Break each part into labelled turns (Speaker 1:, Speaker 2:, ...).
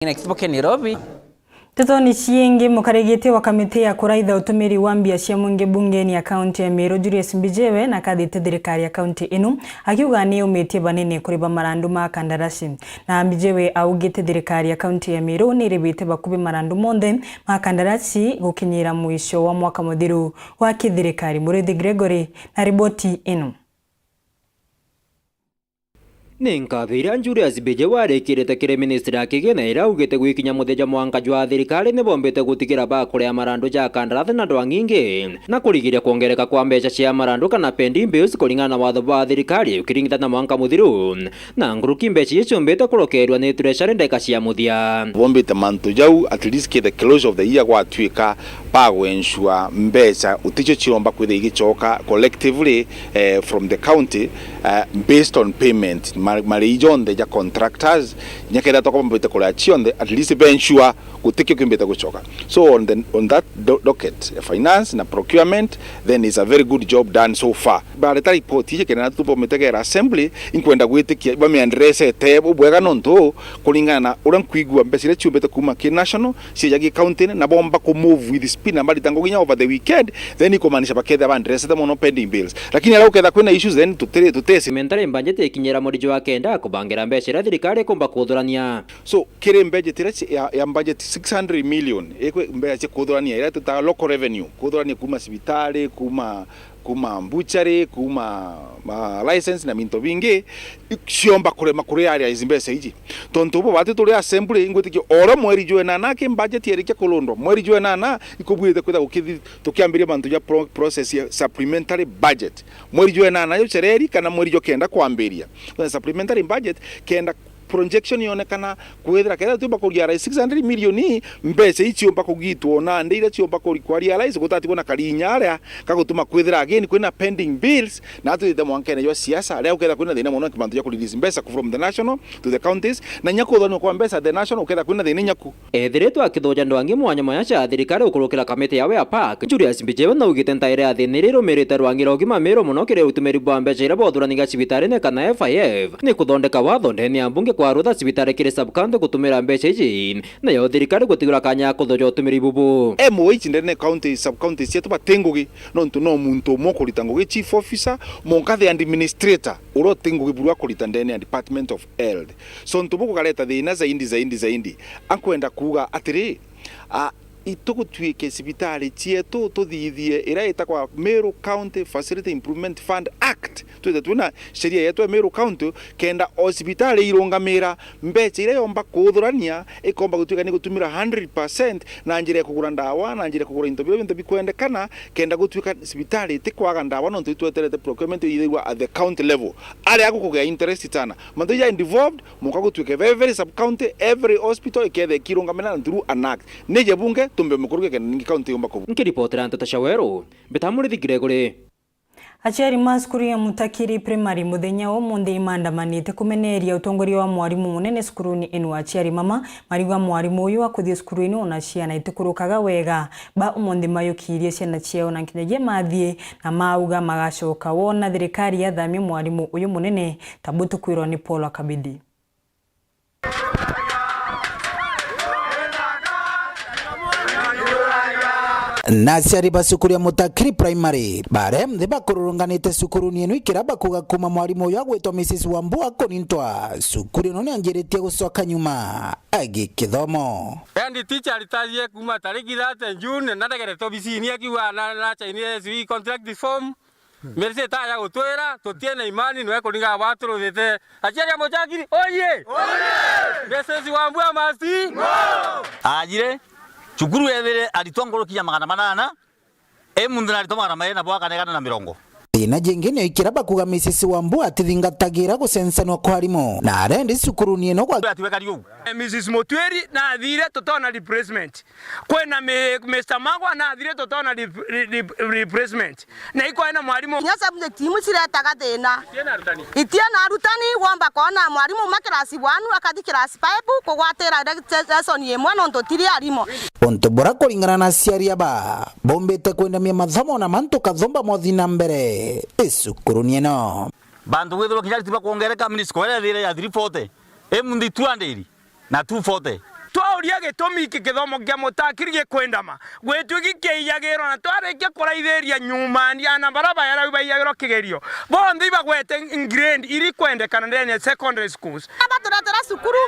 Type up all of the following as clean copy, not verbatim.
Speaker 1: Next Nairobi.
Speaker 2: Totoni Chienge mukaregete wa kamite ya kuraitha utumiri wa mbia cia munge bungeni ya kaunti ya Meru Julius Mbijewe na kathite thirikari ya kaunti ino akiuga ni umetie banene kuriba marandu ma kandarasi na Mbijewe augite thirikari ya kaunti ya Meru ni ribite bakubi marandu monthe ma kandarasi gukinyira mwisho wa mwaka muthiru wa kithirikari. Murithi Gregory na riboti ino.
Speaker 3: Ninkavira Julius Mbijewe arikirite kiri ministry akigena ira ugite gwikinya mutheja mwanka jwa thirikari ni bombete gutikira ba kuria marandu ja kandarasi na ndwangingi na kurigiria kuongereka kwa mbeca cia marandu kana pending bills kuringana na watho wa thirikari ukiringita na mwanka muthiru na nguruki mbeca icio mbete kurokerwa ni treasury ndeka cia muthia
Speaker 4: bombete mantu jau at least ke the close of the year gwatwika ba ensure mbeca uticho chiromba kwithe igicoka collectively from the county based on payment marijonde ja contractors nyakera to kombete kola chionde at least be ensure kutikyo kimbeta kuchoka. So on that docket finance na procurement then is a very good job done so far. But the report ije kena tupo metegera assembly inkwenda gwitikia bame andrese tebo bwega nonto kulingana urankwigwa mbesire chumbeta kuma ki national si yagi county na bomba ko move with speed na mbali tango ginya over the weekend then ikomanisha pakethe bandrese the mono pending bills lakini ala uketha kwena issues then tutesi
Speaker 3: mentare budget ikinyera muri jwa kenda kubangira mbesira thirikari kumba kuthurania.
Speaker 4: So kire budget ya budget 600 million ekwe mbeya kuthurania ira tuta local revenue kuthurania kuma sibitari kuma mbuchari kuma license na minto bingi ciomba kurema kuri area izimbesa iji tonto bo bati tuli assembly ingwitiki ora mweri jwe nana ke budget yerike kulondo mweri jwe nana ikobwite kwitha ukithi tukiambiria bantu ya process ya supplementary budget mweri jwe nana yo chereri kana mweri jo kenda kwambiria supplementary budget kenda projection yonekana kwethira kenda tuba ko ya 600 million mbese ichiomba kugitwo na ndira chiomba ko kwa realize gutati bona kalinyara kagutuma kwethira again kwina pending bills na tuite mwankene yo siasa leo kenda kwina thina mono kimantu ya ku release mbesa from the national to the counties na nyako thoni kwa mbesa the national kenda kwina thina nyaku
Speaker 3: ethiritwa akithoja ndwangi mwanya mwanya cha thirikari ukurukira kamite yawe ya park Julius Mbijewe na ugite ntaire ya thini rumirite rwangiro gima mero muno kire utumiri bwa mbeca ira bothuraniga cibitari ne kana FIF ni kuthondeka watho ndeni ya mbunge kwa rutha cibitari kire subcounty gutumira mbeca iji na yo thirikari gutigura kanya kuthoja utumiri bubu
Speaker 4: MOH ndene county subcounty cietu batengugi nontu no muntu mokuritangugi chief officer monkathi administrator uro tengugi burwa kurita ndene department of health so ntubuko kaleta thina zaindi akwenda kuga atiri itugutwike cibitari cietu tuthithie ira itakwa Meru County Facility Improvement Fund Act twina sheria yetu Meru County kenda hospitali irungamira mbeca ira yomba kuthurania ikomba gutwika ni gutumira 100% na njira kugura ndawa na njira kugura into bintu bikwendekana kenda gutwika cibitali itikwaga ndawa no twetherete procurement ithirwa at the county level ari akukugea interest sana mandu ya involved mukagutwika very sub county every hospital ikethe kirungamira through an act nije bunge tumbe mukuruge keningi county yombako
Speaker 3: nkiripotera Ntata Shawero Murithi Gregory.
Speaker 2: Aciari maskuru ya Mutakiri Primary muthenya wo munthe imandamanite kumeneria utongoria wa mwarimu munene skuruni inu aciari mama marigwa mwarimu uyu akuthie skuru ino na ciana itikurukaga wega ba umunthe mayukirie ciana ciao na kinyagia mathie na mauga magacoka wona thirikari ya thamia mwarimu uyu munene tabutu kwirwo ni Paul Akabidi.
Speaker 5: Naciari ba cukuru ya Mutakiri Primary bare mthe bakurunganite cukuru ni ino ikira bakuga kuma mwarimu uyu agwitwo Mrs Wambua kunintwa cukuru ino ni angiritie gucoka nyuma agikithomo
Speaker 6: endi teacher alitaje kuma tariki 3 June na ndageretwo bicini akiwa na chaine sui contract form merse ta ya gutwira tutiene imani no ekuringa watu ruthite aciari Mutakiri oye Mrs Wambua masti
Speaker 7: ajire chukuru ethire aritongorokia 800 mundu na aritomara maena bwa kanegana na 70
Speaker 5: ina jingine ikira bakuga Mrs Wambua atithingatagira gucensanwa kwa harimo na arendi cukuru ni ino kwa
Speaker 6: atiweka riu Mrs Motweri na athire tutona replacement kwena Mr Magwa na athire tutona replacement na iko ina mwarimu
Speaker 8: nya subject imu ciretaga thina itiena arutani womba kona mwarimu makirasi 1 akathi kirasi 5 kugwatira lesson yemwe no ntotiri arimo
Speaker 5: onto bora kuringana na ciaria ba bombete kwendamia mathomo na mantu kathomba mothina mbere cukuru ni ino
Speaker 7: bandu withiro kinyari tiba kuongereka minisko ethire ya 340 mundi 200 na 240
Speaker 6: twauria gitumi iki githomo kia mutakiri gikwendama gwetu gikiiyagirwo na twarikia kuraithiria nyuma ndiana baraba yara baiyagirwo kigerio bonthe ibagwete grade iri kwendekana ndene secondary schools
Speaker 8: abaturatera sukuru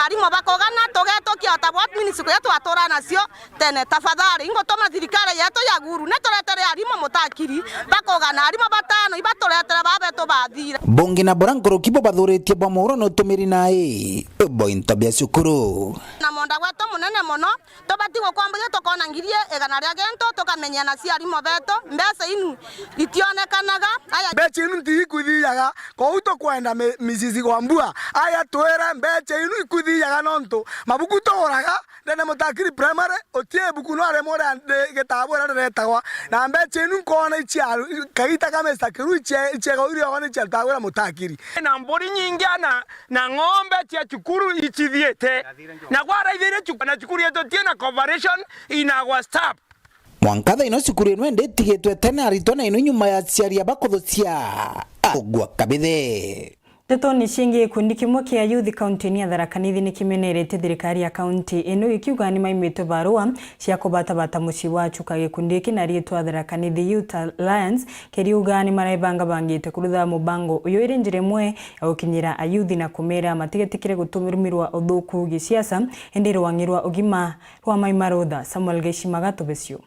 Speaker 8: arimo bakogana togetokia tabwat minisiku yetu atora nacio tene tafadhali ingo toma thirikari yetu ya guru neturetere arimo mutakiri bakogana arimo batano ibaturetera babeto bathira
Speaker 5: bungi na borankoro kibo bathuritie bamuro no tumiri nae bointo bya sukuru
Speaker 8: na monda gweto munene mono tobatigo kwambuye tokona ngirie egana ria gento tokamenya na cia arimo beto mbese inu itionekanaga aya
Speaker 1: mbeche inu ndikuthiaga kouto kwenda misisi gwambua aya twere mbeche inu ikuthiaga nonto mabuku toraga ndene mutakiri primary otie buku no are more getabura retagwa na mbeche inu kona ichiaru kaita kama sakiru ichego iri ogone chatagura mutakiri
Speaker 6: na mbori nyingi na ng'ombe tia chukuru ichithiete na gwara ithire chukana chukuru yetu tiena cooperation inagwa stop
Speaker 5: mwankatha ino sukuru ino ndetigitwe tene arito na ino nyuma ya ciaria bakuthucia agwa kabithe
Speaker 2: Teto ni shingi ikundi kimwe kia youth county ni Tharaka Nithi ni kimenerete thirikari ya county ino ikiuga ni maimite barua cia kubatabata muci wa chuka gikundi iki na rietwa Tharaka Nithi Youth Alliance kiriuga ni maraibanga bangite kurutha mubango uyu iri njira imwe ya gukinyira ayuthi na kumera matigetikire gutumirwa uthuku gisiasa indi rwangirwa ugima rwa maimarotha Samuel Geshimaga tubesio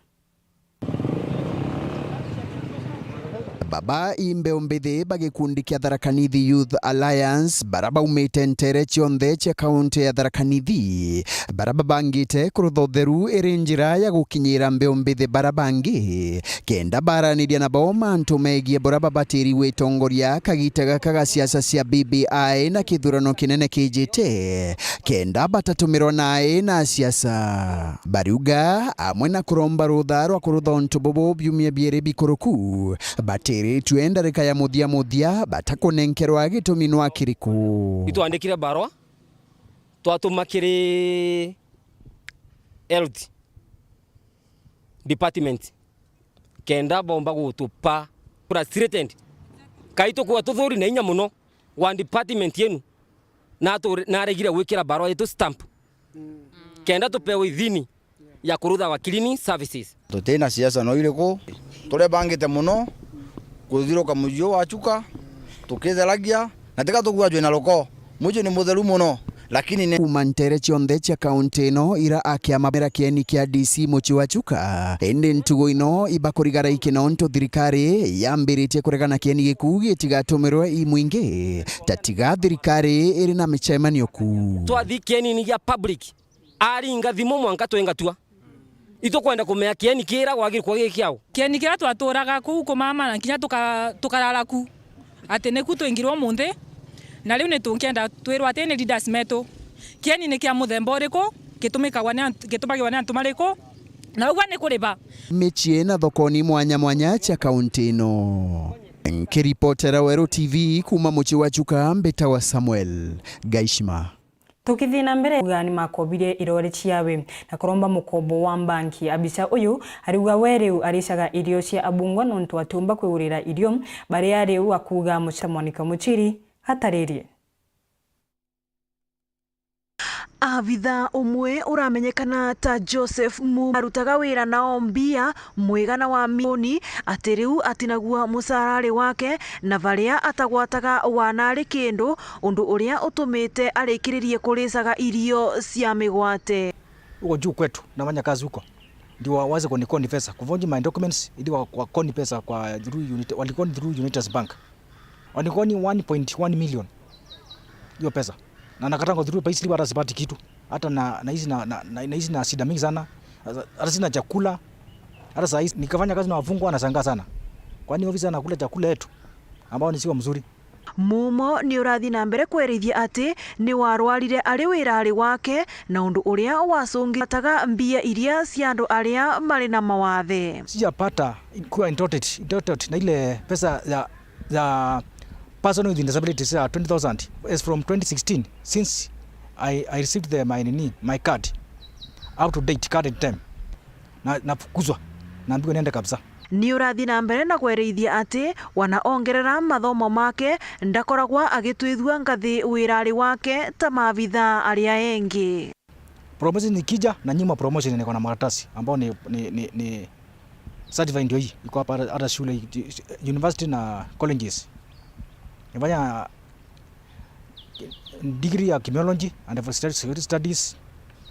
Speaker 9: baba imbe mbithi bagikundi kia Tharaka Nithi Youth Alliance baraba umite ntere cionthe cia kaunti ya Tharaka Nithi baraba bangite kurutha utheru iri njira ya gukinyira mbeu mbithi barabangi kenda baraniria na bo mantu megie baraba batiri witongoria kagitaga kaga siasa cia BBI na kithurano kinene kijite kenda batatumirwo nae na siasa bariuga amwe na kuromba rutha rwa kurutha untu bobo byumia biere bikuruku batiri tuenda reka ya muthia batakunenkerwa gitumi nwa kiriku
Speaker 10: itwandikire barua twatuma kiri health department kenda bomba gutupa president kaito kwa tuthuri na inya muno wa department yenu na regire gwikira barua yetu stamp kenda tupewe idhini ya kurutha wakilini services
Speaker 11: tutena siasa no iriko tore bangite muno kuthiroka mujio wa chuka tuketheragia na teka tukua jwe na loko mujio ni mutheru muno lakini ne
Speaker 9: umantere cionthe cia kaunti ino ira akia mabera kieni kia DC muchi wa chuka ende ntugo ino ibakurigara ikino nto thirikari yambiritie kuregana kieni giku gitigatumirwe imwingi tatiga thirikari iri na michemanio ku
Speaker 10: twathi kieni ni ya public ari ngathimo mwanka twengatua ito kwenda kumea kieni kira wagiri kwa gikiao
Speaker 12: kieni kira twaturaga ku kumama na kinya tukarara ku ati ne ku twingirwo munthe na riu ni tunkienda twirwa ati ni leaders meto kieni ni kia muthemba uriko gitumikagwa ni antu mariko na ugwa ni kuriba
Speaker 9: michie na thokoni mwanya cia kaunti ino nkiripotera Weru TV kuma muchi wa chuka mbeta wa Samuel Gaishima
Speaker 2: tukithina mbere ugani makobirie irore ciawe na kuromba mukombo wa banki abisa uyu ariuga wereu aricaga irio cia abungwa nontu atumba kwigurira irio bari ariu akuga Monica Muchiri hataririe
Speaker 13: Abitha umwe uramenyekana ta Joseph Mu arutaga wira na mbia mwigana wa milioni atiriu atinagua musarari wake na varia atagwataga wanari kindu undu uria utumite arikiririe kuricaga irio cia migwate
Speaker 14: uko juu kwetu na manya kazi huko ndio waanze kunikoni pesa kuvunja my documents ili kwa koni pesa kwa through unit walikoni through Unitas Bank walikoni 1.1 million hiyo pesa na nakatango through pesa ili sipati kitu hata na hizi na shida mingi sana hata sina chakula hata saa hizi nikafanya kazi na wafungwa nashangaa sana kwani ofisa anakula chakula yetu ambao ni sio mzuri
Speaker 13: Mumo ni urathi na mbere kwerithia ati ni warwarire ari wirari wake na undu uria wacungitaga mbia iria cia andu aria mari na mawathe
Speaker 14: sijapata kuwa entitled na ile pesa ya person with disabilities 20,000 as from 2016 since I received my card out to date card time na fukuzwa na ambiwa niende kabisa
Speaker 13: ni urathi na mbere na kwerithia ati wanaongerera mathomo make ndakoragwa agitwithua ngathi wirari wake ta mabitha aria engi
Speaker 14: Promotion ikija na nyuma promotion niko na makaratasi ambao ni certified ndio hii. Iko hapa hata shule university na colleges. Nifanya degree ya criminology and security studies.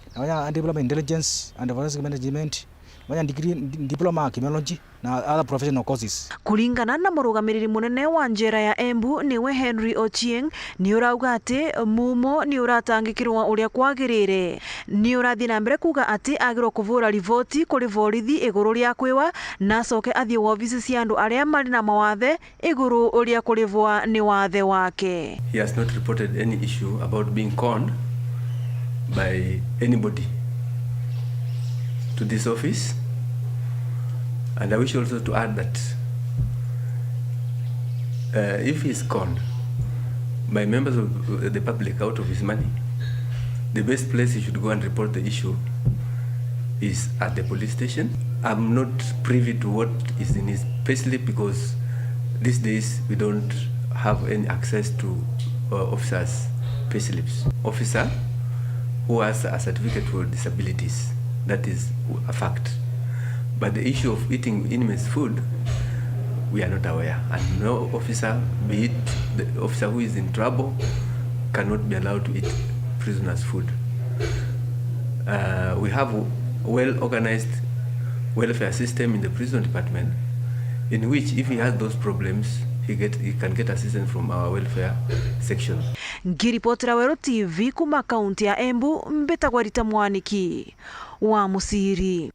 Speaker 14: Nifanya diploma in intelligence and forensic management. Nifanya degree diploma ya criminology na other professional courses.
Speaker 13: Kulingana na murugamiriri munene wa njera ya Embu niwe Henry Ochieng ni urauga ati mumo ni uratangikirwa uria kwagirire ni urathi na mbere kuga ati agirwo kuvura rivoti kuri borithi iguru ria kwiwa na coke athie wobici cia andu aria mari na mawathe iguru uria kurivwa ni wathe wake.
Speaker 15: He has not reported any issue about being conned by anybody to this office. And I wish also to add that if he is conned by members of the public out of his money, the best place he should go and report the issue is at the police station. I'm not privy to what is in his payslip because these days we don't have any access to officers' payslips. Officer who has a certificate for disabilities, that is a fact. But the issue of eating inmates' food, we are not aware. And no officer, be it the officer who is in trouble, cannot be allowed to eat prisoners' food. We have a well-organized welfare system in the prison department, in which if he has those problems, he can get assistance from our welfare section.
Speaker 13: Ngiripotera Weru TV kuma kaunti ya Embu, mbetagwa Rita Mwaniki wa Musiri.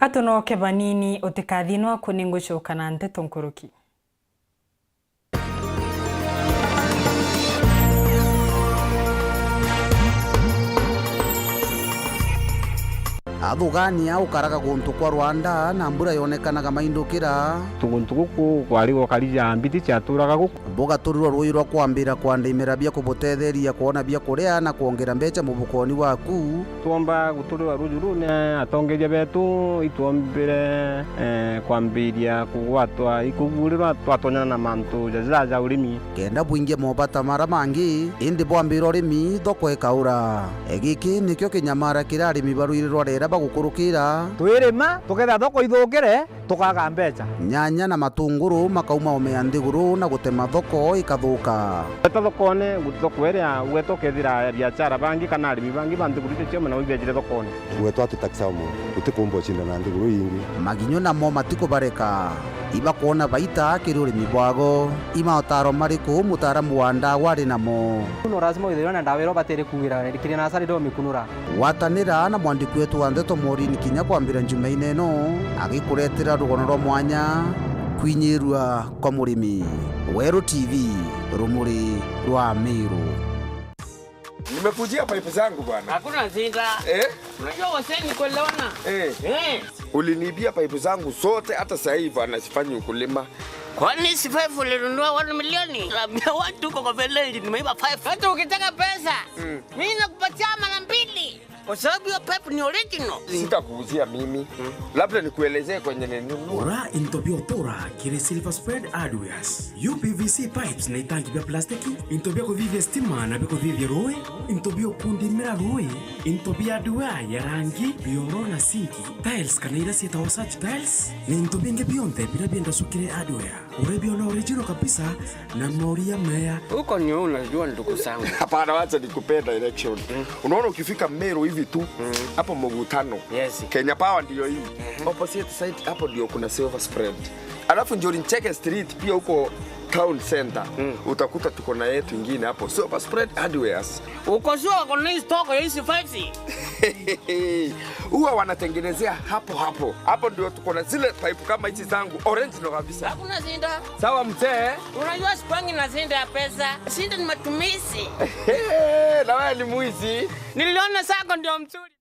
Speaker 2: Atonoke banini utikathinwa kuningucoka na nteto nkuruki.
Speaker 5: Athugania ukaraga guntu kwa Rwanda na mbura yonekanaga mahindukira
Speaker 16: tuguntu guku kwarigo karija mbiti cyaturaga guku
Speaker 5: mboga turirwa rwui rwa kwambira kwandimira bya kubutetheria kuona bya kuria na kuongera mbeca mubukoni waku
Speaker 16: tuomba guturirwa rujurune atongeria betu ituombire kwambiria kugwatwa ikugurirwa twatonyana na mantu jajaja urimi
Speaker 5: kenda bwingia mobata mara mangi indi bwambira urimi thoko ikaura egiki nikyo kinyamara kirari mibaruirirwa rera bagukurukira
Speaker 16: twirima tugetha thoko ithungire tukaga mbeca
Speaker 5: nyanya na matunguru makauma omea ndiguru na gutema thoko ikathuka
Speaker 16: eta thokone guthoko eria gwetokethira biashara bangi kana arimi bangi bandigurite cio mena uibejire thokone
Speaker 17: gwetwa atitakisa mu utikumbo chinda na ndiguru yingi
Speaker 5: maginyo namo matikubareka iba kuona baita kirurimi bwago ima otaro mariku mutaramu wa ndawa ri namo
Speaker 18: no lazima ithiro na ndawero batere kugira rikiri na sari do mikunura
Speaker 5: watanira na mwandiki wetu wa Ndeto Morini kinya kwambira njumaine no agikuretera rugono rwa mwanya kwinyirwa kwa murimi. Weru TV, rumuri rwa Meru.
Speaker 19: Nimekujia pipe zangu bwana.
Speaker 20: Hakuna zinga. Unajua waseni kuelewana.
Speaker 19: Ulinibia pipe zangu zote hata sasa hivi anasifanyi ukulima.
Speaker 20: Kwani si 5 ulinunua 1 milioni? Labda watu kwa village nimeiba 5. Hata ukitaka pesa, mimi nakupatia mara 2. Kwa sababu hiyo pipe ni original.
Speaker 19: Sitakuuzia mimi. Labda nikuelezee kwenye nini.
Speaker 21: Ora intobio tora kile Silver Spread Hardwares. UPVC pipes na itangi vya plastiki, intobia kuvivia stima na biko vivia roe, intobia kundimira roe, intobia hardware ya rangi, bioro na sinki, tiles kana ila sita wasach tiles, na intobia nge bionte bila bienda sukire hardware. Urebio na original kabisa na moria mea.
Speaker 20: Huko ni unajua ndugu zangu.
Speaker 19: Hapana, wacha nikupe direction. Unaona ukifika Meru hivi tu hapo Mogutano.
Speaker 20: Yes.
Speaker 19: Kenya Power ndio hii. Opposite side hapo ndio kuna Silver Spread. Alafu Njori Ncheke Street pia huko Town Center. Utakuta tuko na yetu ingine hapo Silver Spread Hardwares.
Speaker 20: Uko sure kuna hii stock ya hizi 5?
Speaker 19: Huwa wanatengenezea hapo hapo. Hapo ndio tuko na zile pipe kama hizi zangu original kabisa.
Speaker 20: Hakuna zinda.
Speaker 19: Sawa mzee.
Speaker 20: Unajua sipangi na zinda ya pesa. Zinda ni matumizi.
Speaker 19: Na wewe ni mwizi.
Speaker 20: Niliona sako ndio mzuri.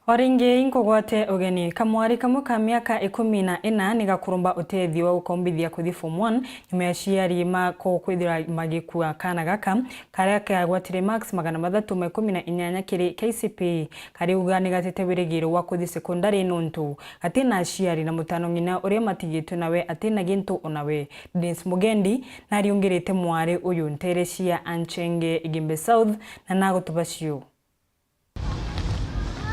Speaker 2: Oringe inkogwate ogeni kamwari kamwe ka miaka 14 ni gakurumba utethio wa ukombithia kuthi form 1 nyuma ya ciari mako kwithira magikua kana gaka karia kagwatire max 318 kiri KCPE kari ugani gatete wirigiro wa kuthi secondary nontu atina ciari na mutano ngina uria matigitwe nawe atina gintu onawe. Dennis Mugendi na riungirite mwari uyu Nteresia Anchenge Igimbe South na nagotubacio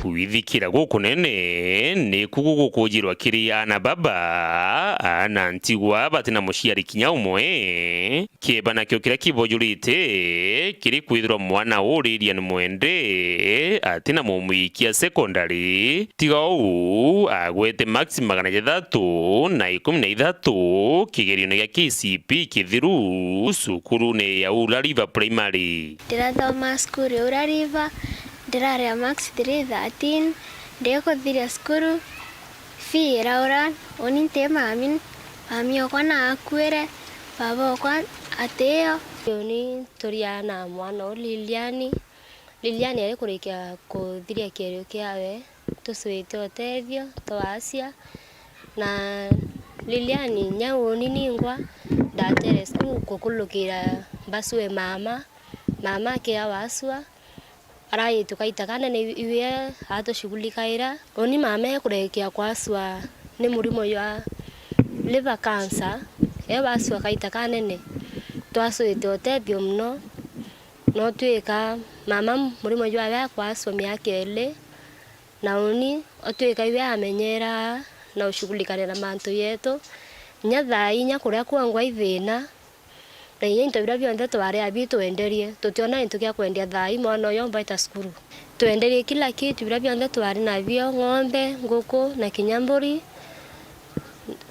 Speaker 4: Withikira gukunene ni kugukujirwa kiri ana baba ana ntigwa batina muciari kinya umwe kieba nakyo kira kibojurite kiri kwithirwa mwana uriria ni mwende atina mumuikia secondary tiga u agwete max 313 kigerio ya KCPE kithiru sukuru ne ya Ula River Primary
Speaker 22: ndirathoma skuru ya Ula River ndiraria max 313 ndeko thiria skuru fee raura oninte mami okwa na akwire baba okwa ateo ni toriana mwana Liliani ari kurikia kuthiria kerio kiawe tusuite otethio twacia na Liliani nyawoni ningwa ndatere skuru kukulukira baswe mama kia waswa arai tukaitakana ni iwe hato shughulikaira oni mama kurekia kwaswa ni murimo ya liver cancer waswa kaitakana ne twasuite otethio mno no twika mama murimo ya kwaswa miaka ele na oni otwika iwe amenyera na ushughulikane na manto yetu nyathai nya kuria kwangwa ithina na into bira bionde tware abi tuenderie tutiona into kya kwendia thai mwana yo mbaita skuru tuenderie kila kitu bira bionde tware na bio ng'ombe nguku na kinyamburi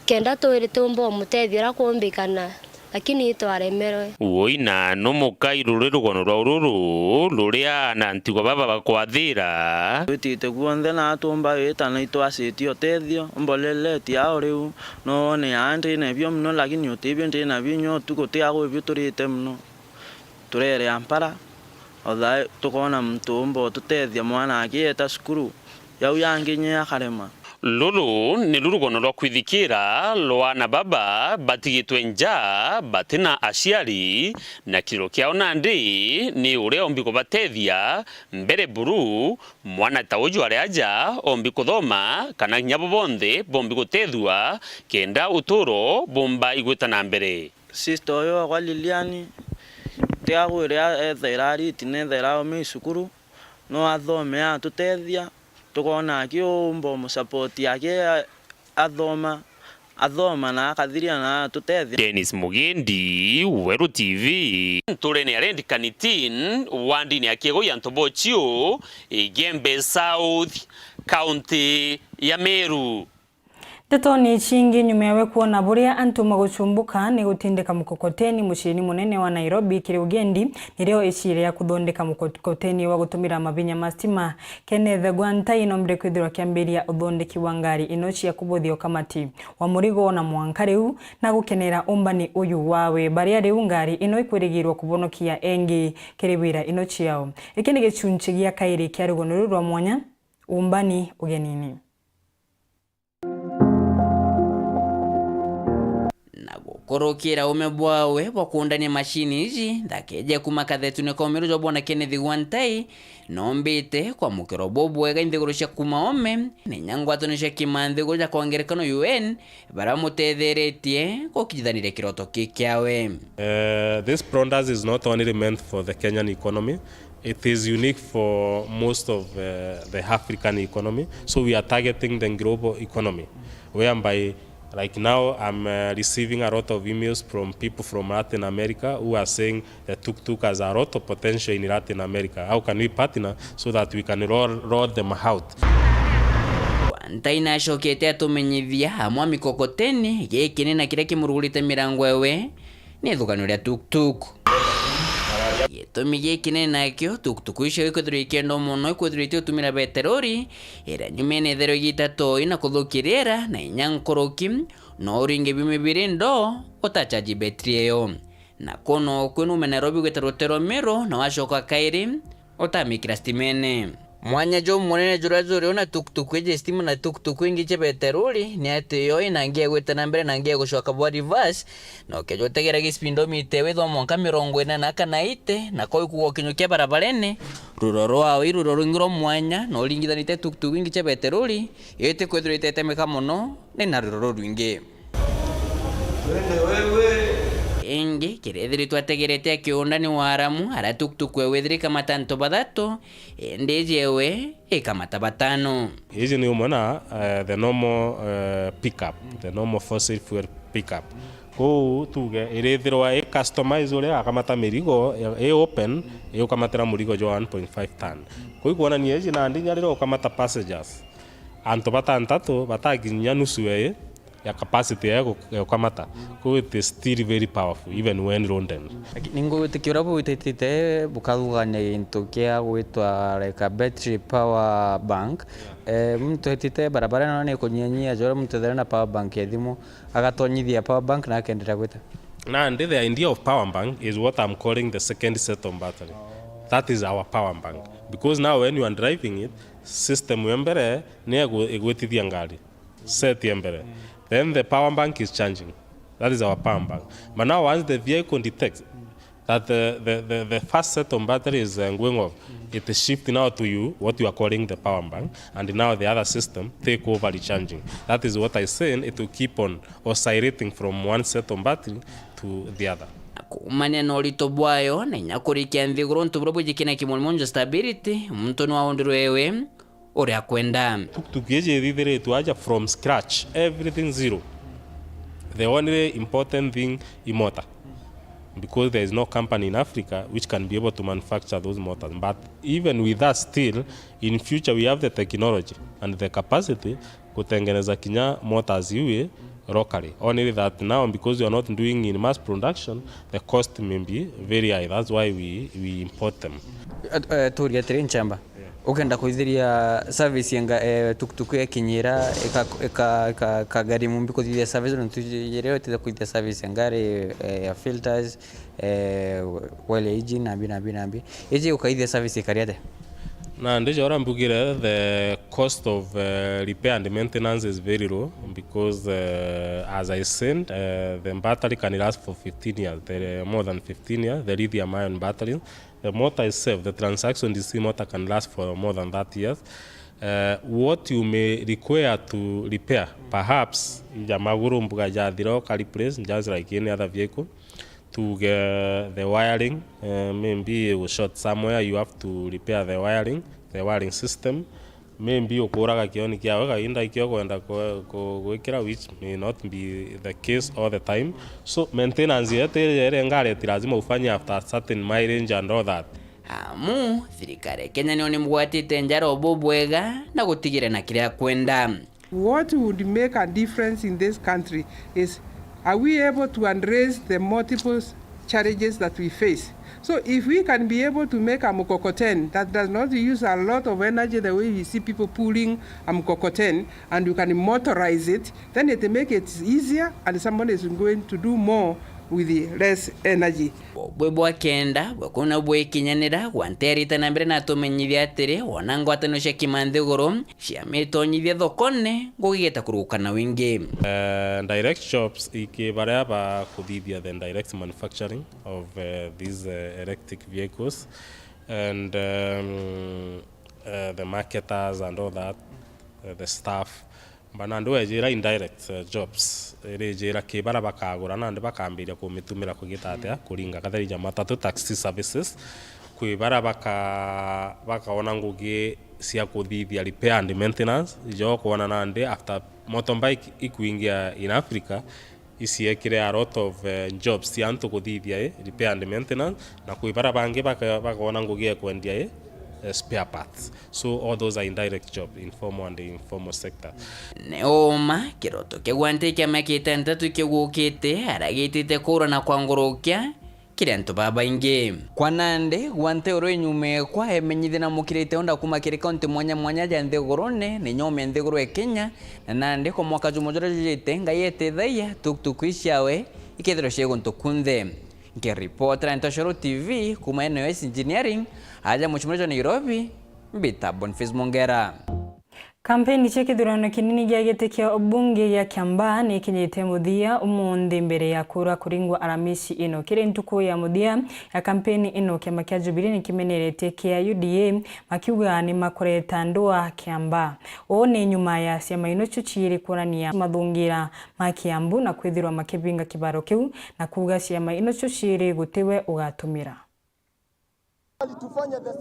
Speaker 22: kenda twire tumbo mutethio ra kumbikana lakini twaremerwe
Speaker 4: woina no mukai rurugono rururu ruria na ntigwa baba bakwathira
Speaker 23: twitite guonthe na tumba wita na itwacitio tethio mbolele tia riu no ne andi ne bio mno lakini utibio ndi na binyo tugotia gwe turite mno turere ampara otha tukona mtumbo tutethia mwana akieta skuru yau yanginye akarema
Speaker 4: lulu ni rurugono rwa kwithikira rwana baba batigitwe nja batina aciari na kiro kiao nandi ni uria ombi kubatethia mbere buru mwana ta uju aria aja ombi kuthoma kana nyabo bonthe bombi gutethua kenda uturo bomba igweta na mbere
Speaker 23: sister yo kwa Liliani tiagwire etherari tinethera omi sukuru no athome atutethia tukona akiumbo musupport yake athoma na akathiria na tutethia.
Speaker 4: Dennis Mugendi, Weru TV. Turene arendi kanitin wandi ni akiego ya Ntobochio Igembe South County ya Meru.
Speaker 2: Tetoni chingi nyuma yawe kuona buria antu maguchumbuka ni gutindika mukokoteni mushini munene wa Nairobi kiri ugendi nireo icire ya kuthondeka mukokoteni wa gutumira mabinya mastima Kenneth Gwantai nombre kwithirwa kiambiria uthondeki wa ngari ino cia kubuthio kamati wa murigo na mwankariu na gukenera umbani uyu wawe baria riu ngari ino ikwirigirwa kubonokia engi kiri wira ino ciao iki ni gicunchi gia kairi kia rugono rwa mwanya umbani ugenini
Speaker 24: korokera umebwawe bakundania mashini ici ndakeje kumakathetu ne komero jo bona Kenneth Gwantai nombite kwa mukero bobwega inthiguru cia kuma ome ni nyangwa tonisha kimanthe goja kongerekano UN baramutetheretie kokithanire kiroto kikiawe.
Speaker 25: This product is not only meant for the Kenyan economy. It is unique for most of the African economy. So we are targeting the global economy, whereby like now, I'm receiving a lot of emails from people from Latin America who are saying that tuk-tuk has a lot of potential in Latin America. How can we partner so that we can roll them out?
Speaker 24: Ntaina shokete atumenyithia hamwa mikokoteni gikini na kire kimurugurite mirango ewe ni thugano ria tuk-tuk. Gitumi gikini nakyo tuk-tuk icio ikuthirwo ikendo muno ikuthirwo utumira beterori ira nyumene thero gitato ina kuthukirira na inyankoroki no ringe bimibiri ndo utachaji betri eyo na kono kwenu Nairobi gweterotero mero na washoka kairi utamikira stimene Mwanya jo mwanene jura na tuktuku eje stima na tuktuku ingi che peteroli ni ate yo inangia gweta na mbere nangia gushoka bwa reverse no kejo tegera gispindo mitewe tho monka 40 na kana ite na koi kugo kinyukia barabarene ruroro awi ruroro ngiro mwanya no lingithanite tuktuku ingi che peteroli yete kwethira itetemeka muno ni na ruroro rwingi ingi kirethiri twategerete akiundani waramu ara tuktuku wethiri kama tanto badato endeje ewe kama tabatano.
Speaker 25: Hizi ni umona the normal pickup, the normal fossil fuel pickup. Ko tuge irethirwa customize ule akamata mirigo open ukamatira murigo jo 1.5 ton. Ko ikuona ni hizi na ndinya riro ukamata passengers. Anto batantatu bataginya nusu ya capacity ya ukamata. Ko it is still very powerful even when London.
Speaker 18: Ningo tikira bo itete bukadugane intokia gwitwa like a battery power bank. Mtu etite barabara none kunyanyia jora mtu na power bank ya thimu agatonyithia power bank na akendera gwita.
Speaker 25: And the idea of power bank is what I'm calling the second set of battery. That is our power bank because now when you are driving it system embere ne egwetithia ngari set embere. Then the power bank is charging. That is our power bank. But now once the vehicle detects that the first set of battery is going off, it is shifting now to you, what you are calling the power bank, and now the other system take over the charging. That is what I said, it will keep on oscillating from one set of battery to the other.
Speaker 24: Kumanya no lito bwayo na nyakurikia nthiguru ntubrobo jikina kimolmonjo stability mtu no aondirwewe ore akwenda
Speaker 25: tukije thithire tuaja from scratch everything zero. The only important thing is motor, because there is no company in Africa which can be able to manufacture those motors. But even with that still, in future we have the technology and the capacity kutengeneza kinya motors iwe locally. Only that now because we are not doing in mass production, the cost may be very high. That's why we import them.
Speaker 18: Turia train chamba. Ukenda kuithiria service yanga tuktuku ya kinyira eka gari mumbi kuithiria service no tujireo tida kuithiria service ngari ya filters oil engine nabi eje ukaithiria service kariate
Speaker 25: na ndeje ora mbugire the cost of repair and maintenance is very low because as I said the battery can last for 15 years, more than 15 years, the lithium ion battery. The motor itself, the transaction DC motor can last for more than that years. What you may require to repair, perhaps, jamaguru mbuga jadiro can replace just like any other vehicle. To get the wiring, maybe it was short somewhere, you have to repair the wiring system. Maybe ukuraga kioni kiawe kainda ikio kwenda gwikira, which may not be the case all the time. So maintenance yete ngare lazima ufanye after a certain mileage and all that.
Speaker 24: Amu thirikari Kenya ni mugwatite njaro bobwega na gutigire na kiria kwenda.
Speaker 1: What would make a difference in this country is, are we able to address the multiple challenges that we face? So if we can be able to make a mkokoteni that does not use a lot of energy the way we see people pulling a mkokoteni, and you can motorize it, then it will make it easier and someone is going to do more with the less energy.
Speaker 24: Bwebwa kenda bwakuna bwekinyanira gwanterita na mbere na tumenyithia atiri wonango atano cia kimanthiguru cia mitonyithia thokone ngugigeta kurukana wingi.
Speaker 25: Direct jobs ikibaria ba kuthithia the direct manufacturing of these electric vehicles and the marketers and all that, the staff. Banando ejira indirect jobs ejira kibara bakagura nande bakambiria kumitumira kugitatea kuringa katharija matatu taxi services kwibara bakaona ngugi cia kuthithia repair and maintenance jo kuona nande after motorbike ikuingia in Africa isiekire a lot of jobs yanto kuthithia repair and maintenance na kwibara bangi bakaona ngugi ya kwendia spare parts. So all those are indirect jobs, informal and informal sector.
Speaker 24: Neoma kiroto kegwante kya makita ntatu kegukite aragitite kurana kwangurukia kirianto baba inge kwanande gwante oro nyume kwa emenyithe na mukirite onda kumakire kaunti mwanya ja nthigurune ni nyome nthiguru e Kenya na nande ko mwaka jumojora jite ngayete thaya tuktuku ishawe ikethero shego ntokunthe nke reporter Ntashoro TV kuma NOS Engineering aja muchumrejo Nairobi
Speaker 18: mbita Boniface Mongera.
Speaker 2: Kampeni cia kithurano kinini gia giti kia bunge gia Kiambaa ni kinyite muthia umuthi mbere ya kura kuringwa Aramisi ino. Kiri ntuku ya muthia ya kampeni ino kiama kia Jubilee ni kimenerete kia UDA makiuga ni makoreta ndua Kiambaa. O ni nyuma ya ciama ino chuchiri kurania mathungira ma Kiambu na kwithirwa makibinga kibaro kiu na kuga ciama ino chuchiri gutiwe ugatumira.
Speaker 3: Tufanya the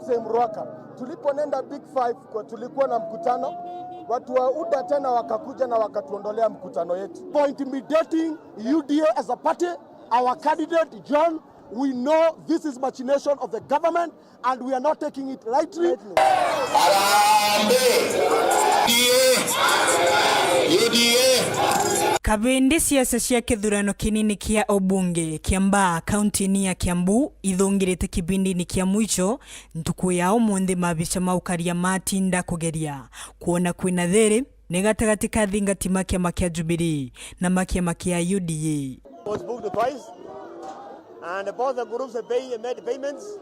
Speaker 3: same Ruaka. Tuliponenda Big Five kwa tulikuwa na mkutano, watu wa UDA tena wakakuja na wakatuondolea mkutano yetu. For intimidating UDA as a party, our candidate John, we know this is machination of the government and we are not taking it lightly.
Speaker 6: Kabende siasa cia kithurano kinini kia obunge Kiambaa kaunti ni ya Kiambu ithongirete kibindi ni kia mwicho ntuku ya umuthi mabica maukaria matinda kugeria kuona kwina theri ni gatagati ka thingati makiama kia Jubilee na makiama kia UDA.
Speaker 3: Was booked twice and both the groups have made payments.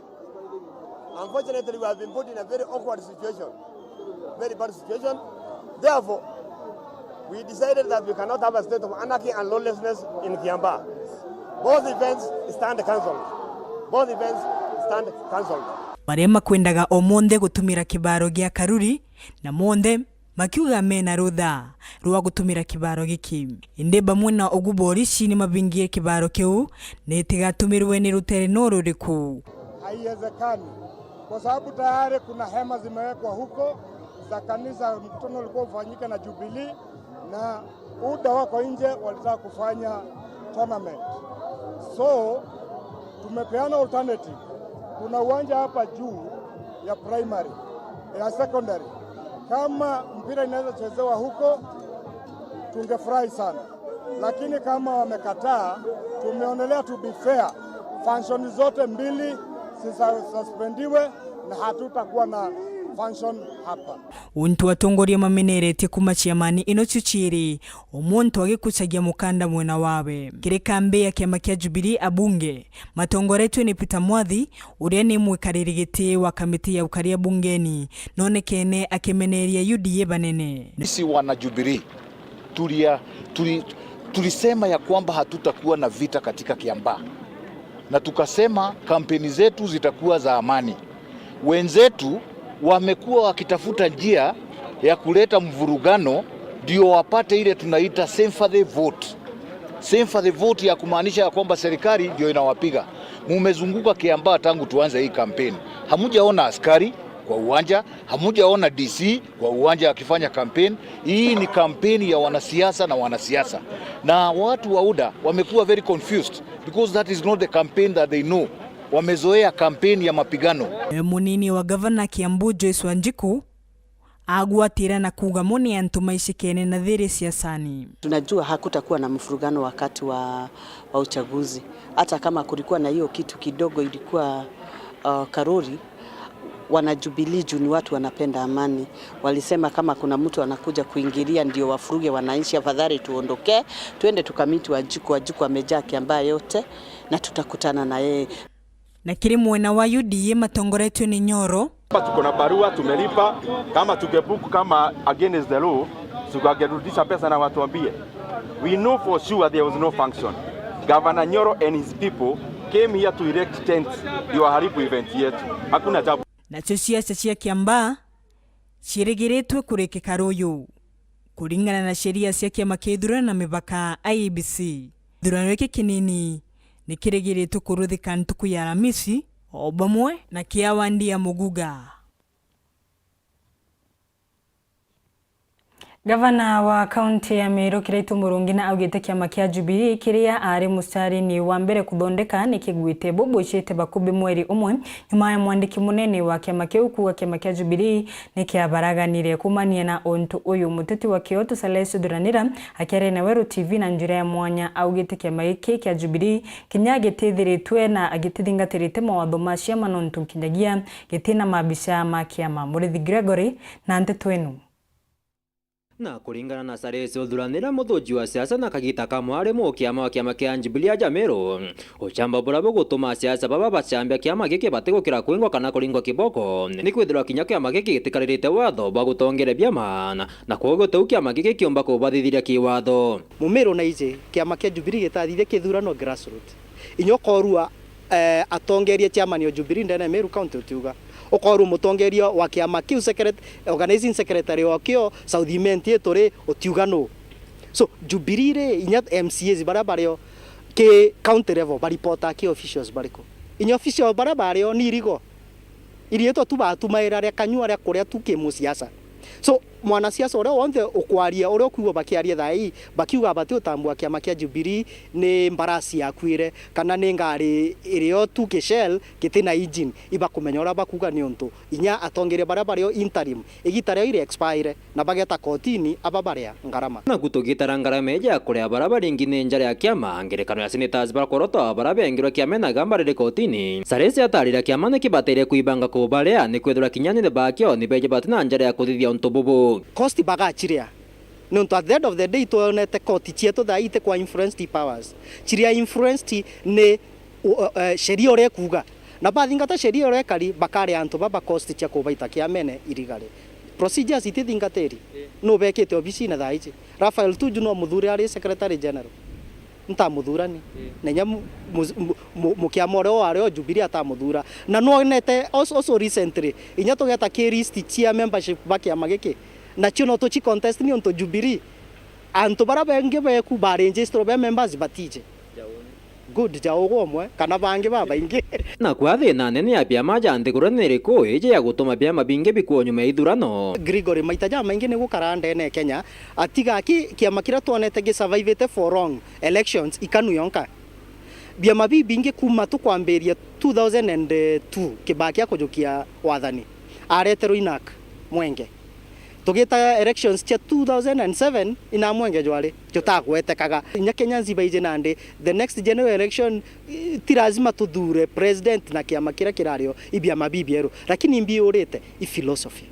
Speaker 3: Unfortunately, we have been put in a very awkward situation, very bad situation. Therefore, we decided that we cannot have a state of anarchy and lawlessness in Kiambaa. Both events stand cancelled. Both events stand cancelled.
Speaker 6: Marema kwendaga omonde gutumira kibaro gia Karuri na monde makiuga mena rutha rwa gutumira kibaro giki. Inde bamwe na oguborici ni mabingie kibaro kiu nitigatumiriwe ni rutere no ruriku.
Speaker 3: Haiwezekani kwa sababu tayari kuna hema zimewekwa huko za kanisa, mkutano ulikuwa ufanyika na Jubilee na UDA wako nje walitaka kufanya tournament. So tumepeana alternative. Kuna uwanja hapa juu ya primary ya secondary. Kama mpira inaweza chezewa huko tungefurahi sana. Lakini kama wamekataa, tumeonelea to be fair, function zote mbili suspendiwe na hatutakuwa na function hapa.
Speaker 6: Untu watongoria mamenerete kuma ciamani ino chuchiri omuntu agikucagia mukanda mwena wawe. Kire kambe ya kiama kia Jubilee abunge matongoretwe ni Peter Mwathi uria ni mwikariri giti wa kamiti ya ukaria bungeni none kene akimeneria UDA banene.
Speaker 7: Sisi wana Jubilee tulisema ya kwamba hatutakuwa na vita katika Kiambaa, na tukasema kampeni zetu zitakuwa za amani. Wenzetu wamekuwa wakitafuta njia ya kuleta mvurugano ndio wapate ile tunaita sympathy vote. Sympathy vote ya kumaanisha ya kwamba serikali ndio inawapiga. Mumezunguka Kiambaa tangu tuanze hii kampeni. Hamujaona askari kwa uwanja, hamujaona DC kwa uwanja akifanya kampeni. Hii ni kampeni ya wanasiasa na wanasiasa. Na watu wa UDA wamekuwa very confused because that is not the campaign that they know. Wamezoea kampeni ya mapigano.
Speaker 6: Munini wa gavana Kiambu Joyce Wanjiku agwatira na kuga moni antumaishikene na thiri siasani.
Speaker 8: Tunajua hakutakuwa na mfurugano wakati wa uchaguzi. Hata kama kulikuwa na hiyo kitu kidogo ilikuwa Karuri, wana Jubilee juu ni watu wanapenda amani. Walisema kama kuna mtu anakuja kuingilia ndio wafuruge wananchi, afadhali tuondoke, tuende tukamiti Wanjiku amejaa Kiambaa yote na tutakutana na yeye.
Speaker 6: Na kiri mwena wa UDA matongoretwe ni Nyoro.
Speaker 11: Tuko na barua tumelipa, kama tugebuku kama against the law, tukagerudisha pesa na watu ambie. We know for sure there was no function. Governor Nyoro and his people came here to erect tents. Ndio haribu event yetu. Hakuna jabu.
Speaker 6: Na siasa cia Kiambaa ciregeretwe kurekeka ruyu kuringana na sheria cia kiama kia ithurano na mibaka IEBC. Ithurano giki kinini ni kiregeretwe kuruthika ntuku ya Aramisi o bamwe na kia Wandia Muguga.
Speaker 2: Gavana wa kaunti ya Meru Kiraitu Murungi na augite kiama kia Jubilee kiria ari mustari ni wa mbere kuthondeka ni kigwite bobochete bakubi mweri umwe nyuma ya mwandiki munene wa kiama kiu kuwa kiama kia Jubilee ni kiabaraganire kumania na ontu uyu muteti wa Kyoto Salesu Duranira akiare na Weru TV na njira ya mwanya augite kiama iki kia Jubilee kinyagitithiritwe na agitithingatirite mawatho ma ciama nontu kinyagia gitina mabisha ma kiama. Murithi Gregory na ntetu enu.
Speaker 9: na kuringana na Saresi uthuranira muthuji wa siasa na kagita kamwari mu kiama kia Jubilee Jamero uchamba burabo gutuma siasa baba bachambia kiama giki batigukira kwingwa kana kuringwa kiboko ni kwithirwa kinya kiama giki gitikarite watho bwa gutongere biama na koguo tau kiama giki kiomba kubathithiria kiwatho
Speaker 10: mumero na ije kiama kia Jubilee gitathithia kithurano grassroots inyokorua atongeria chairman wa Jubilee ndene Meru County utiuga okoru mutongeria wa kiama kiu organizing secretary wa kio South Imenti tore utiuga no so Jubilee inya MCAs barabareo ke county level baripota ki officials bariko inya official barabareo ni rigo irieto tu batumaira ria kanyua ria kuria tuke mu siasa so mwana siasa ore wonde ukwaria ore okuwa bakiaria thai bakiuga bati utambua kiama kia Jubilee ni mbarasi yakwire kana ni ngari irio tu kishel kitina engine iba kumenya ora bakuga ni onto inya atongere barabareo interim igitare ire expire na bageta kotini ababarea ngarama
Speaker 9: na gutugitara ngarama eja kuria barabari ngine njara ya kiama ngerekano ya senators bakorota barabengirwa kiama na gambarire kotini Saresi atarira kiama ne kibatere kuibanga kubarea ni kwethura kinyani ne bakio ni beje batina njara ya kuthithia ontobobo
Speaker 10: cost bagachiria nonto at the end of the day tuonete koti chieto thaite kwa influenced powers chiria influenced ne sheria ore kuga na bathingata sheria ore kali bakare anto baba cost chia kubaita kiamene irigare procedures itithingateri no bekete obisi na thaiche Rafael Tuju no muthuri ari secretary general nta muthurani nenya mukiamore o ari o Jubilee ata muthura na no nete also recently inya tugeta ki list chia membership bakiama giki na chino to chi contest ni onto Jubilee anto barabenge beku ba register be members batije good jaogo mwe kana bange baba inge
Speaker 9: na kwa thina nene ya biama jante kuranire ko eje ya gutuma biama binge bikuo nyuma ithurano
Speaker 10: Gregory maitaja maingi ni gukaranda ene Kenya atiga kiama kira tuonete gi survivete for long elections ikanu yonka biama binge kuma tu kwamberia 2002 kibakia kujukia wathani aretero inak mwenge tugita elections cha 2007 ina mwenge jwale jotagwetekaga inya Kenya nziba ije nande the next general election tirazima tudhure president na kiama kira kirario ibiama bibiero lakini mbiorete i philosophy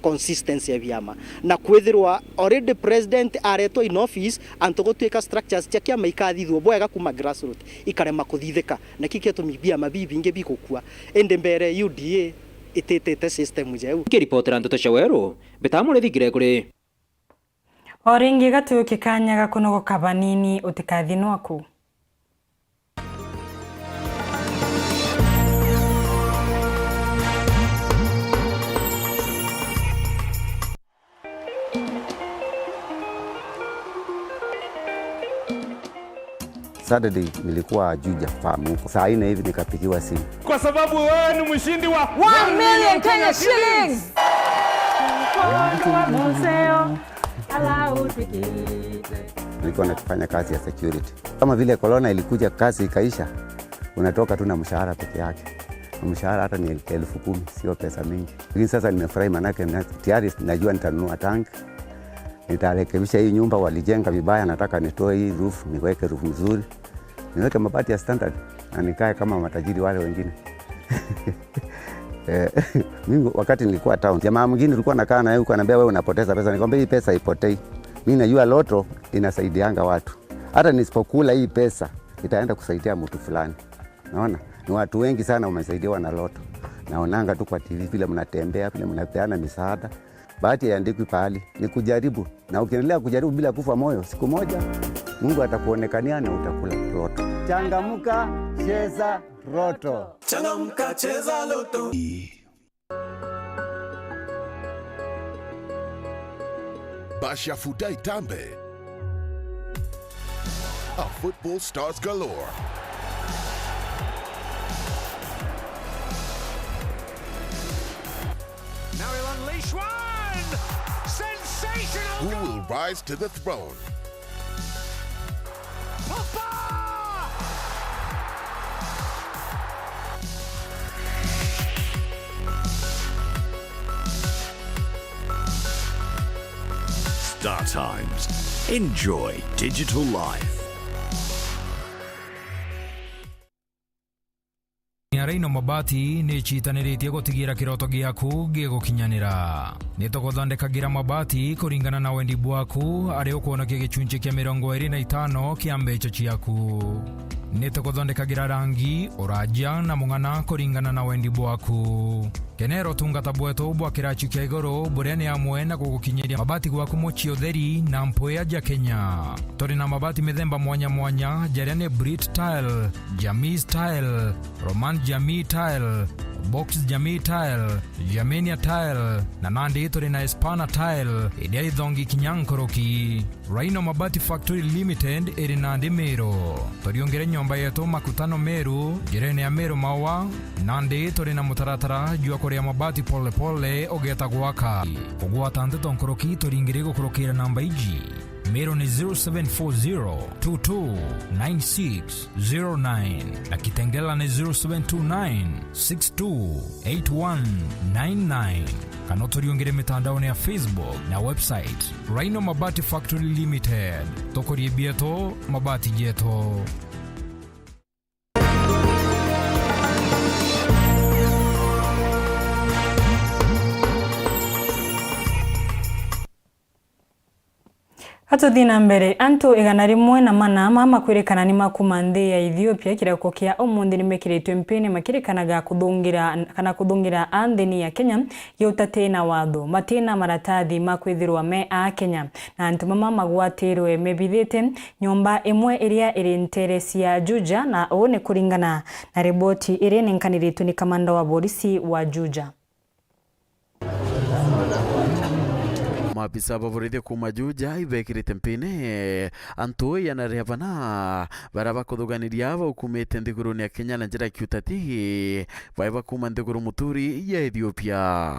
Speaker 10: consistency ya biama na kwethirwa already president areto in office antogotweka structures cha kiama ikathithwo bwega kuma grassroots ikarema kuthithika na kiketumia biama bibinge bikukua ende mbere UDA itete system jeu
Speaker 9: kiripotera ndoto shawero betamure thigire kuri
Speaker 2: oringi gatu kikanyaga kunogo kabanini utikathinwa aku
Speaker 17: Saturday nilikuwa Juja farm huko. Saa 4 hivi nikapigiwa simu.
Speaker 12: Kwa sababu wewe ni mshindi wa
Speaker 14: 1 million Kenya shillings.
Speaker 17: Nilikuwa nakifanya kazi ya security. Kama vile corona ilikuja kazi ikaisha, unatoka tu na mshahara peke yake. Na mshahara hata ni 10,000, sio pesa mingi. Lakini sasa nimefurahi manake tayari najua nitanunua tank. Nitarekebisha hii nyumba walijenga vibaya, nataka nitoe hii roof, niweke roof nzuri. Niweke mabati ya standard na nikae kama matajiri wale wengine. Mimi wakati nilikuwa town, jamaa mwingine tulikuwa nakaa na yeye ananiambia wewe unapoteza pesa. Nikamwambia hii pesa ipotei. Mimi najua loto inasaidianga watu. Hata nisipokula hii pesa itaenda kusaidia mtu fulani. Naona ni watu wengi sana wamesaidiwa na loto. Naonanga tu kwa TV vile mnatembea, vile mnapeana misaada. Bahati yaandikwi pahali, ni kujaribu. Na ukiendelea kujaribu bila kufa moyo, siku moja Mungu atakuonekania na utakula loto. Changamka, cheza loto.
Speaker 14: Changamka, cheza loto.
Speaker 15: Basha Futa Itambe. A football stars galore.
Speaker 14: Now he'll unleash one! Sensational!
Speaker 15: Who will rise to the throne?
Speaker 21: Star Times. Enjoy digital life.
Speaker 5: Raino Mabati nĩ citanĩrĩtie gũtigira kĩroto gĩaku gĩgũkinyanĩra. Nĩtũgũthondekagira mabati kũringana na wendi bwaku arĩ ũkuonokia gĩcunjĩ kĩa 25 kĩa mbeca ciaku. Nĩtũgũthondekagira rangi, ũranja na mũng'ana kũringana na wendi bwaku. Kenero tungata bwetu bwa kĩraci kĩa igũrũ burĩa nĩ amwe na gũgũkinyĩria mabati gwaku mũciĩ ũtheri na mpũya ja Kenya. Tũrĩ na mabati mĩthemba mwanya mwanya jarĩa nĩ Brit Tile, Jamii Tile, Roman Jamii Tile, Box Jamii Tile, Jamania Tile na nandi tũrĩ na Espana Tile ĩrĩa ithongi kinyankoroki. Raino Mabati Factory Limited ĩrĩ Nandi Meru. Tũriongere nyomba yetu Makutano Meru, njĩra-inĩ ya Meru Maua. Nandi tũrĩ na mũtaratara jua kũrĩa mabati pole pole ũgeta gwaka. Kũgwata ndeto nkoroki tũringĩrĩ gũkorokera namba iji. Meru ni 0740229609 na Kitengela ni 0729628199. Kana turiongere mitandao ya Facebook na website Raino Mabati Factory Limited. Tokorie bieto mabati jeto.
Speaker 2: Hatuthina mbere antu 104 makwĩrĩkana nĩ makuma nthĩ ya Ethiopia kĩrako kĩa ũmũthĩ nĩmekĩrĩtwe mpini makĩrĩkanaga kũthũngĩra anthini ya Kenya gĩũtatĩ na watho matĩna maratathi makwĩthĩrwa me a Kenya na antu magwatirwe mebithĩte nyomba ĩmwe ĩrĩa ĩrĩ ntere cia Juja na ũũ nĩ kũringana na riboti ĩrĩa nĩnkanĩrĩtwe nĩ kamanda wa polisi wa Juja.
Speaker 13: Maafisa bavorithia kuma Juja ibekirite mpine antu yanarevana baraba kuthuganiria bakumite nthiguruni ya Kenya na njira kiutati baiba kuma nthiguru muturi ya Ethiopia.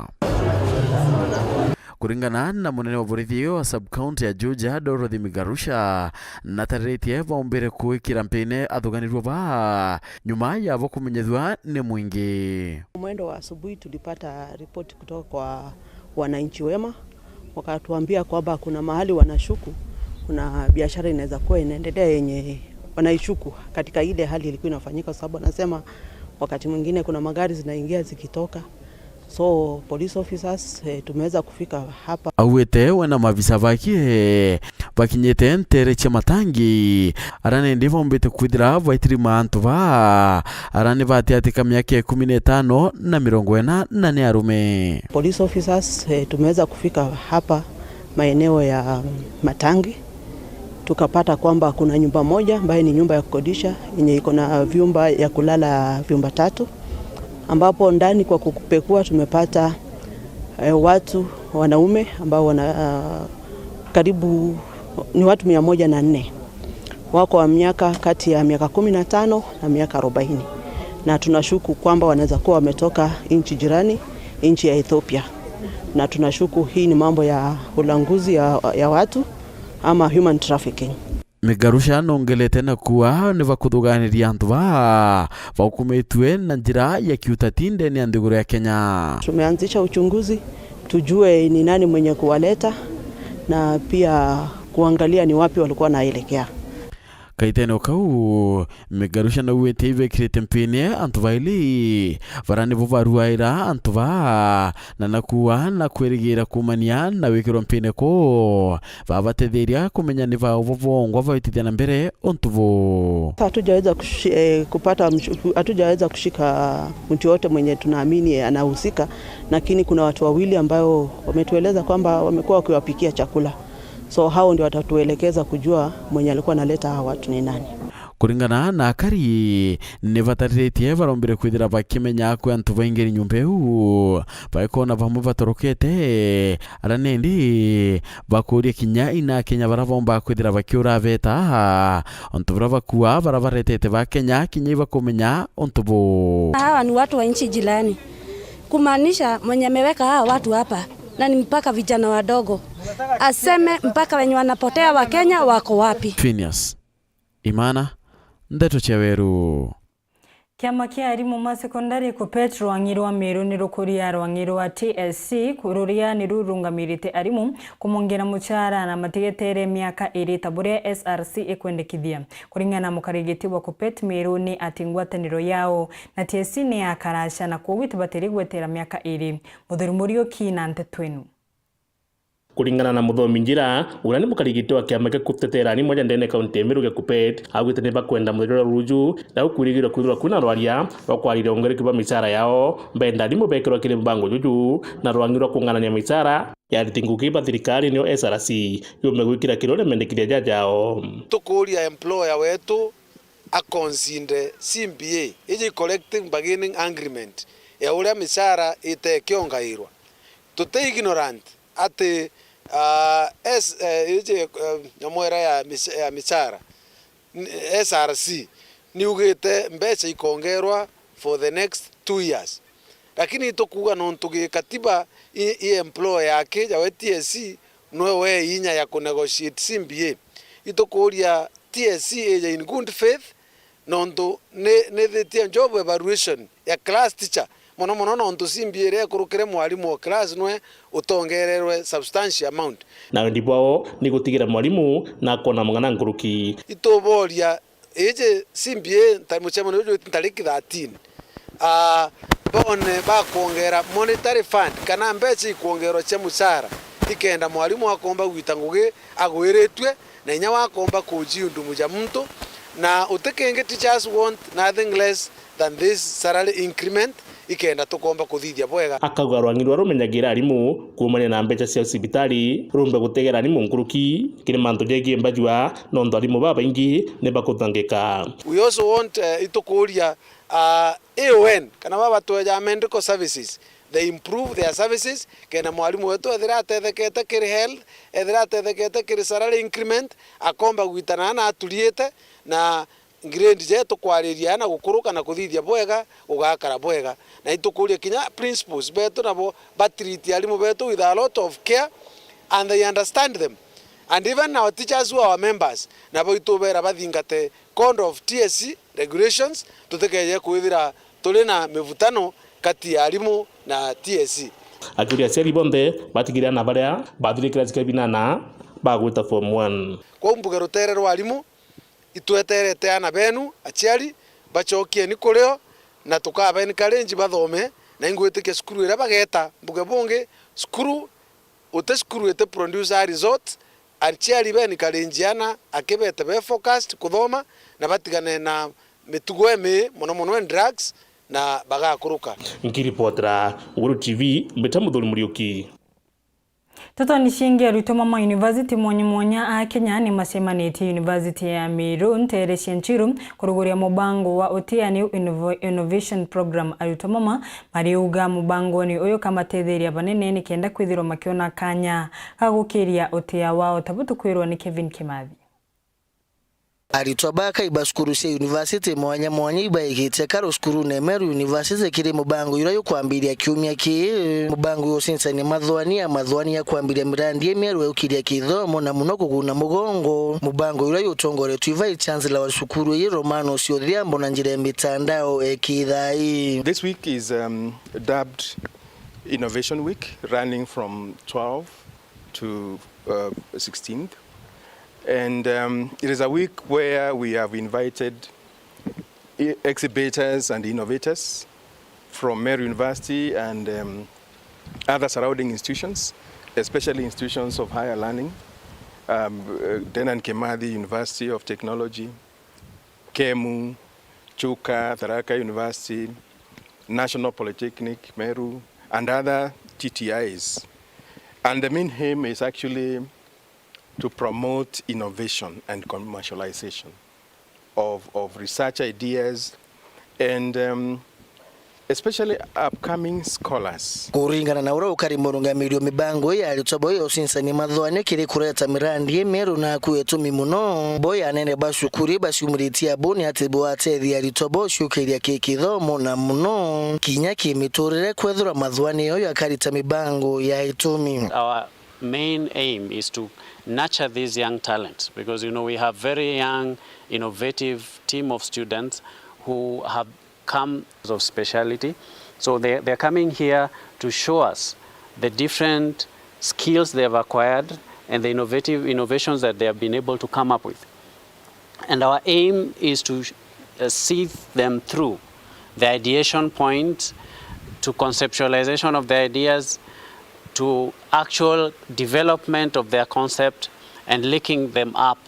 Speaker 13: Kuringana na munene wa borithi wa sub-county ya Juja Dorothy Migarusha na taretie bombere kuikira mpine athuganirwa ba nyuma ya kumenyethwa ni mwingi.
Speaker 8: Mwendo wa asubuhi tulipata ripoti kutoka kwa wananchi wema wakatuambia kwamba kuna mahali wanashuku kuna biashara inaweza kuwa inaendelea yenye wanaishuku katika ile hali ilikuwa inafanyika, sababu anasema wakati mwingine kuna magari zinaingia zikitoka. So police officers tumeweza kufika hapa.
Speaker 13: Awete wana mavisa baki bakinyete ntere cha matangi arane ndivo mbete kwidira vaitiri mantu ba arane bati atika myaka 15 na 40 na ni arume.
Speaker 8: Police officers tumeweza kufika hapa maeneo ya matangi, tukapata kwamba kuna nyumba moja ambayo ni nyumba ya kukodisha yenye iko na vyumba ya kulala vyumba 3, ambapo ndani kwa kukupekua tumepata watu wanaume ambao wana karibu ni watu 104 wako wa miaka kati ya miaka 15 na miaka 40, na tunashuku kwamba wanaweza kuwa wametoka nchi jirani, nchi ya Ethiopia, na tunashuku hii ni mambo ya ulanguzi ya watu ama human trafficking.
Speaker 13: Migarusha nongelete na kuwa ni vakuthuganiria antu ba vakumetwe na njira ya kiutati ndani ya nthiguru ya Kenya.
Speaker 8: Tumeanzisha uchunguzi tujue ni nani mwenye kuwaleta na pia kuangalia ni wapi walikuwa naelekea.
Speaker 13: Kaiteno kau Migarusha na uwete ibekirite mpine antu baili varani vuvaruaira antu ba na nakuwa na kwerigira kumania na wikirwa mpine ko vabatetheria kumenya ni vao vovongwa vaitithia na mbere ontuvo.
Speaker 8: Hatujaweza kushika mtu yote mwenye tunaamini anahusika, lakini kuna watu wawili ambao wametueleza kwamba wamekuwa wakiwapikia chakula. So hao ndio watatuelekeza kujua mwenye alikuwa analeta hawa watu ni nani.
Speaker 13: Kuringana na akari ni vataritie varombire kwithira bakimenya ko antu baingeri nyumba hu baikona bamwe batorokete aranendi bakuria kinya ina Kenya baravomba kwithira bakiura beta ontu baravakuwa baravaretete ba Kenya kinya bakumenya ontubo.
Speaker 16: Hawa ni watu wa nchi jirani, kumaanisha mwenye ameweka hawa watu hapa na ni mpaka vijana wadogo, aseme mpaka wenye wanapotea wa Kenya wako wapi.
Speaker 13: Phineas Imana, Ndeto Cheweru.
Speaker 2: Kiama kia arimu ma sekondari ku Petro Rwang'iro Meru ni rukuria Rwang'iro wa TSC kururia ni rurungamirite arimu kumongera muchara na matigetere miaka iri taburia SRC ekwendekithia kuringana mukarigiti wa Kupet Meru ni atingwataniro yao na TSC ni akarasha na kuwita bateri gwetera miaka iri muthuri Muriuki na Ntetwenu.
Speaker 4: Kuringana na muthomi njira ura ni mukarigiti wa kiama kia kutetera ni moja ndene kaunti Meru ge Kupet agwite ni bakwenda muthiro ruju na ukurigirwa kwithirwa kuna rwaria bakwarire ongereki ba micara yao mbenda ni mubekirwa kire mbango juju na Rwang'iro kunganania micara ya ritinguki ba thirikari ni SRC yume gwikira kirore mendekire jajao
Speaker 19: tukuria employer wetu a consider CBA iji collecting bargaining agreement ya uria micara ite kiongairwa tute ignorant ati nyamwera ya micara SRC ni ugite mbeca ikongerwa for the next 2 years lakini itokuga nontu gikatiba i employer yake ya TSC no we inya ya kunegotiate CBA itokuria TSC eja in good faith nontu ne the job evaluation ya class teacher mono nontu CBA re kurukire mwalimu wa class nwe utongererwe substantial amount
Speaker 4: na ndibwao ni gutigira mwalimu na kona mangana nguruki
Speaker 19: itoboria eje CBA tamuchema no tariki 13 bone ba kuongera monetary fund kana mbechi kuongerwa cha musara ikenda mwalimu akomba gwitanguge agwiretwe na inya wakomba kujiundu muja muntu na utekenge teachers want nothing less than this salary increment ikenda tukomba kuthithia bwega
Speaker 4: akauga Rwang'iro rumenyagira arimu kumanya na mbeca cia cibitari rumbe gutegera arimu nkuruki kire mantu jegie mbajua nondo arimu baba ingi ne bakutangika.
Speaker 19: We also want itukuria AON kana baba toja medical services they improve their services kena mwalimu wetu ethira tethekete kiri health ethira tethekete kiri salary increment akomba gwitana na aturiete na grade jetu kwariria na gukuruka na kuthithia bwega ugakara bwega na itukuria kinya principles betu nabo batreat alimu betu with a lot of care and they understand them and even our teachers who are our members nabo itubera bathingate code of TSC regulations tutekeje kuithira tuli na mivutano kati ya alimu na TSC
Speaker 4: akiria seri bonde batigira na baria bathirikira zikabinana bagwita form 1
Speaker 19: kwa mbuga ruterero alimu itweterete ana benu achiari bachokie ni kureo na tukaba ni karenji bathome na ingweteke skuru ira bageta mbuga bonge skuru uteskuru ete producer resort achiari beni karenjiana akebete be focused kuthoma na batigane na mitugo eme mono drugs na bagakuruka
Speaker 4: nkiripotera Uhuru TV mbetamuthuri Muriuki.
Speaker 2: Toto nishingi arutwo mama University mwanya a Kenya ni masemanĩtie University ya Meru Nterecia Nchiru kuruguria mubango wa Otiani Innovation Program arutwo mama mariuga mubango ni uyu kamatetheria banene ni kenda kwithirwo makiona kanya gagukiria otia wao tabutu kwirwo ni Kevin Kimathi.
Speaker 20: Aritwa baka ibasukuru cia university mwanya ibaigite karo skuru ne Meru University kiri mubango yura yo kwambiria kiumia ki mubango yo sinsani mathwani ya kwambiria mirandi Meru ukiria kithomo na muno kuguna mugongo mubango yura yo tongore tuiva chancellor wa sukuru ye Romano Ciothiambo na njira mitandao ekithai.
Speaker 11: This week is dubbed Innovation Week, running from 12th to 16th. And it is a week where we have invited exhibitors and innovators from Meru University and other surrounding institutions, especially institutions of higher learning, Dedan Kimathi University of Technology, KEMU, Chuka, Tharaka University, National Polytechnic, Meru, and other TTIs. And the main aim is actually to promote innovation and commercialization of research ideas and especially upcoming scholars.
Speaker 20: Kuringana na ura ukari murungamirio mibango ya alitobo yo sinsani mathwani kiri kureta mirandi Meru na kuetumi muno boya nene basukuri basumuritia boni atebo atethi alitobo shukiria kikithomo na muno kinya kimiturire kwethura mathwani yo akarita mibango ya itumi.
Speaker 22: Our main aim is to nurture these young talents because we have very young innovative team of students who have come of speciality. So they're coming here to show us the different skills they have acquired and the innovations that they have been able to come up with. And our aim is to see them through the ideation point to conceptualization of the ideas to actual development of their concept and linking them up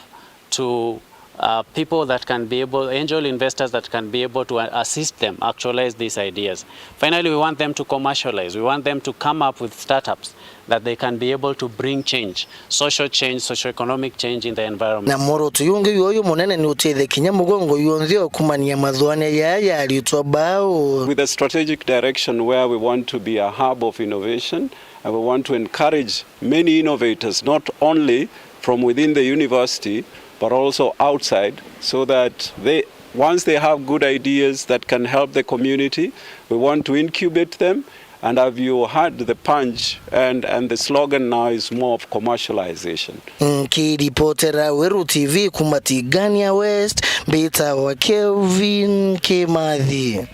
Speaker 22: to people that can be able, angel investors that can be able to assist them actualize these ideas. Finally, we want them to commercialize. We want them to come up with startups that they can be able to bring change, socio-economic change in the environment.
Speaker 20: Na moro tuyunge yoyo monene ni utede kinyamugongo yonzio kumania madhuane ya alitwa bao.
Speaker 1: With a strategic direction where we want to be a hub of innovation, and we want to encourage many innovators, not only from within the university, but also outside, so that once they have good ideas that can help the community, we want to incubate them. And have you heard the punch and the slogan now is more of commercialization.
Speaker 20: Kiripotera Weru TV kumatigania West, beta wa Kelvin Kimathi.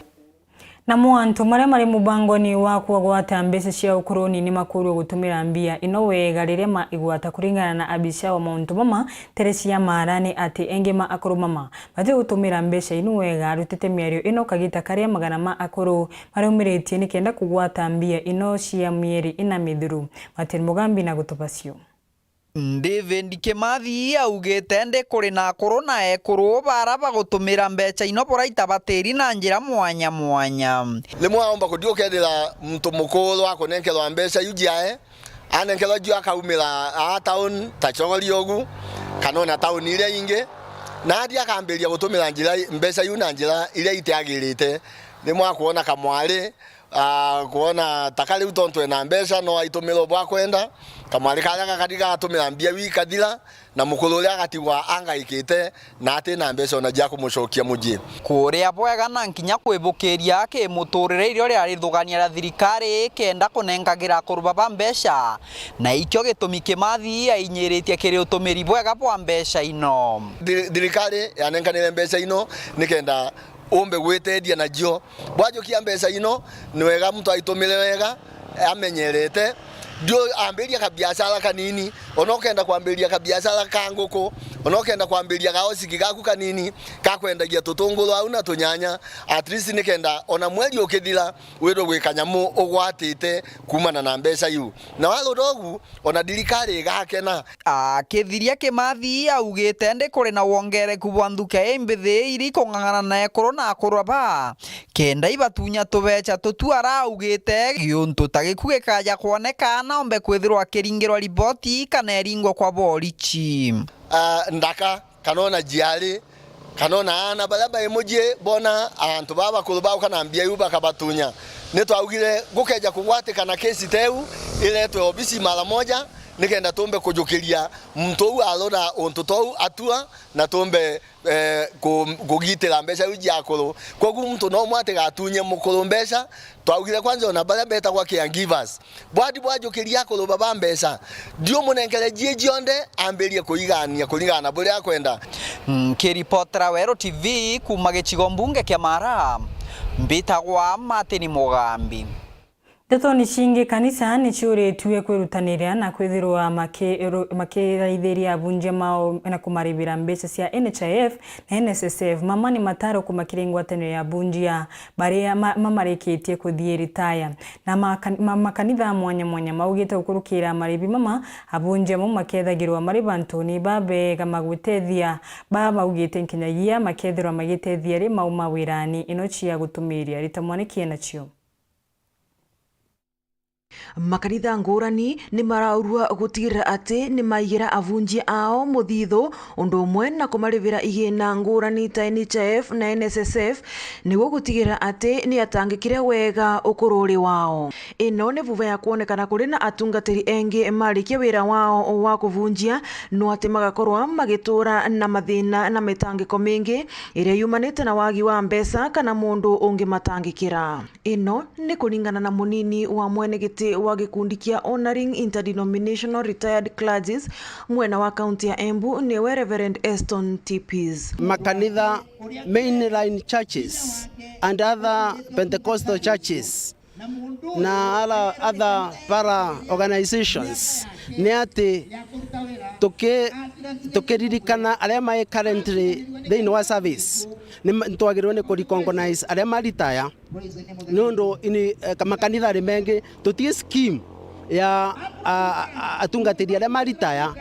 Speaker 2: Na mwantu maremare mubangoni wa kuagwata mbese cia ukuroni ni makuru gutumira mbia inowega rirema igwata kuringana na abisha wa Mount Mama Teresia Marane ati engema akuru mama bate gutumira mbese inowega rutete miario ino kagita karia magana ma akuru mareumiretie ni kenda kugwata mbia ino cia mieri ina mithuru Martin Mugambi na gutopasio.
Speaker 18: David Kimathi augite ndi kuri na korona ekuru baraba gutumira mbeca ino poraita bateri na njira mwanya mwanya.
Speaker 23: Limwa omba kudiokethira mtu mukuru akonenkelwa mbeca yujiae anenkelwa jua kaumira a town tachogoli yogu kanona town ile inge na adia akamberia gutumira njira mbeca yuna njira ile itiagirite limwa kuona kamwale kuona takali utontwe na mbeca no aitumiro bwa kwenda kamwali kaya katika atumira mbia wikathira na mukulule agatigwa angaikite na ati na mbeca ona jya kumucokia muji
Speaker 18: kuria bwega na nkinya kwibukiria ke muturire irio ria rithugania ra thirikari kenda kunengagira kurubaba mbeca na ikyo gitumi Kimathi ainyiritie kiri utumiri bwega bwa mbeca ino
Speaker 23: thirikari yanenganire mbeca ino nikenda ombe gwetedia na jio bwajo kia mbeca ino niwega mtu aitumire wega amenyerete ndio amberia kabiashara kanini onokenda kwamberia kabiashara kanguko onokenda kwamberia gaosiki gaku kanini kakwendagia tutunguru au na tunyanya at least nikenda ona mweli okethira wiro gwikanyamu ogwatite kumana na mbeca yu na walo dogu ona thirikari gakena
Speaker 18: akithiria Kimathi augite ndi kuri na wongereku bwa nthuka embithi iri kong'ang'ana na korona akuraba kenda ibatunya tubeca tutuara augite giuntu tagikuge kaja kuoneka na ombe kwithirwa kiringirwa riboti kana eringwa kwa borichi
Speaker 23: ndaka kanona jiali kanona ana balaba emojie bona antu baba kulubao kana mbia yuba kabatunya neto augire gukeja kugwatikana kesi teu ile to obisi mara moja nikenda tombe kujukiria mtu alora ontotou atua na tombe kugitira mbeca uji akoro kogu mtu no mwate gatunye mukuru mbeca twaugire kwanza ona bale beta kwa caregivers bwajukiria akoro baba mbeca ndio munenkele jionde amberie kuigania kulingana bure akwenda
Speaker 18: kiripotera Weru TV kuma gicigo mbunge kia Mara mbitagwa Martin Mugambi.
Speaker 2: Ndeto ni shinge kanisa ni chure tuwe kwirutanira na kwithirwa makiraithiria abunje mao na kumaribira mbeca cia NHIF na NSSF mama ni mataro kumakiringwataniro ya bunjia baria mamareketie kuthie retire na makanitha mwanya mwanya maugite ukurukira maribi mama abunje mu makethagirwa mariba Antoni babe gamagwitethia baba ugite nkinyagia makethirwa magitethia ri mauma wirani inochi ya gutumiria ritamwanikie nacio.
Speaker 24: Makanitha ngurani ni maraurua gutigirira ati ni maigira avunji ao muthitho undu umwe na kumarivira igina ngurani ta NHIF na NSSF niguo gutigirira ati ni atangikire wega ukururi wao. Ino ni vuva ya kuonekana kuri na atungatiri engi marikia wira wao wa kuvunjia no ati magakorwa magitura na mathina na mitangiko mingi iria yumanite na wagi wa mbeca kana mundu ungi matangikira. Ino ni kuringana na munini wa mwene gĩtĩ wa gĩkundi kĩa Honoring Interdenominational Retired Clergies mwena wa kaunti ya Embu nĩwe Reverend Eston Tipis.
Speaker 3: Makanitha, mainline churches and other Pentecostal churches na other para organizations nĩ atĩ tukiririkana arĩa mai currently thĩinĩ wa service nĩ twagĩrĩirwo nĩ kũrecognize arĩa maritaya nĩ ũndũ makanitha arĩ mengĩ tũtie scheme ya atungatĩri arĩa maritaya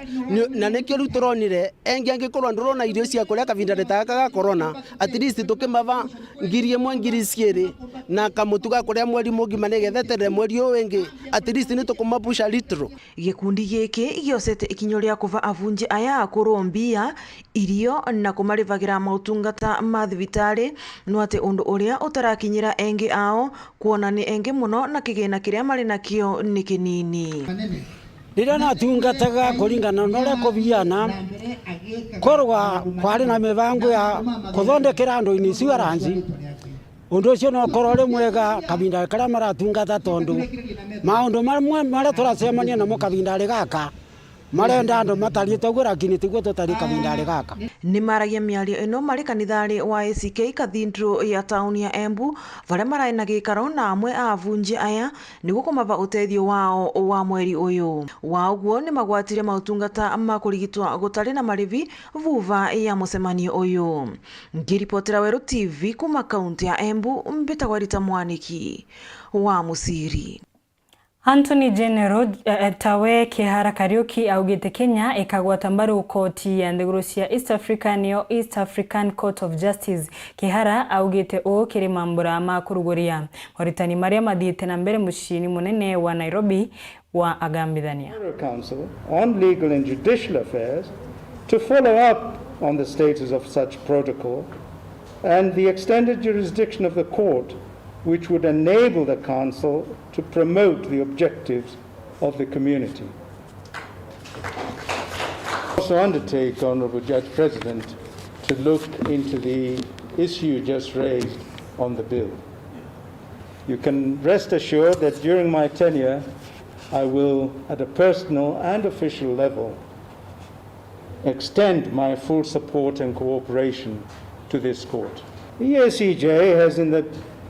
Speaker 3: na nĩkĩo rĩu tũronire engĩ angĩkorwo ndũrona irio cia kũrĩa kavinda rĩtaka ga corona at least tũkĩmava 1,000 2,000 na kamutu ga kũrĩa mweri mũgima nĩgetheterere mweri ũyũ wĩngĩ at least nĩ tũkũmapusha litro.
Speaker 24: Gĩkundi gĩkĩ gĩocete ikinyo rĩa kũva avunji aya akũrwo mbia irio na kũmarĩvagĩra maũtungata ma thibitarĩ no atĩ ũndũ ũrĩa ũtarakinyĩra engĩ ao kuona nĩ engĩ mũno na kĩgĩna kĩrĩa marĩ nakĩo nĩ kĩnini.
Speaker 6: Rĩrĩa natungataga kũringana na ũrĩa kũviana korwa kwarĩ na mĩbango ya kũthondekera andũ insurance ũndũ ũcio no korwo rĩ mwega kavinda karĩa maratungata tondũ maũndũ mamwe marĩa tũracemania namo kavinda gaka marenda andũ matariĩte ũguo lakini tiguo tũtari kavinda gaka.
Speaker 24: Nĩ maragia mĩario ĩno marĩ kanitharĩ wa ACK Cathedral ya tauni ya Embu varĩa marĩ na gĩikaro na amwe a avunji aya nĩguo kũmava ũteithio wao wa mweri ũyũ. Wa ũguo nĩ magwatire maũtungata ma kũrigitwa gũtarĩ na marĩvi vuva ya mũcemanio ũyũ. Ngĩripotera Werũ TV kuma kaunti ya Embu mbĩtagwo Rita Mwaniki wa Mũciri.
Speaker 2: Anthony General Tawe Kihara Kariuki augite Kenya ikagwata mbaru koti ya nthiguru cia East Africa niyo East African Court of Justice. Kihara augite o kiri mambura ma kuruguria moritani maria mathiite na mbere mucini munene wa Nairobi wa agambithania
Speaker 7: Council on Legal and Judicial Affairs to follow up on the status of such protocol and the extended jurisdiction of the court, which would enable the Council to promote the objectives of the community. Also undertake, Honourable Judge President, to look into the issue just raised on the bill. You can rest assured that during my tenure, I will, at a personal and official level, extend my full support and cooperation to this court. The EACJ has in the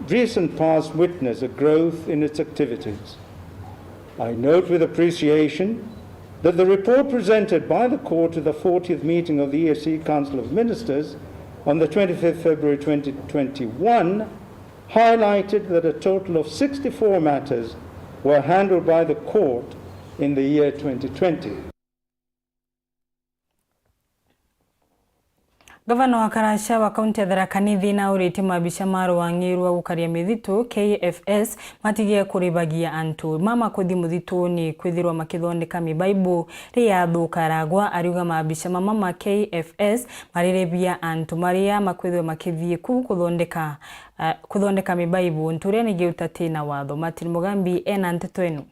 Speaker 7: recent past witnessed a growth in its activities. I note with appreciation that the report presented by the court to the 40th meeting of the EAC Council of Ministers on the 25th February 2021 highlighted that a total of 64 matters were handled by the court in the year 2020.
Speaker 2: Gavana wa Karasha wa kaunti ya Tharaka Nithi na urĩte mabisha maro wang'irwa gukaria mithitu KFS matigie kuribagia antu mama kuthi muthitu ni kwithirwa makithondeka mibaibu ria thukaragwa ariuga mabisha mama KFS marirebia antu maria makwithwe makithie kuthondeka mibaibu nturia nigi utatina watho Martin Mugambi ena nteto enu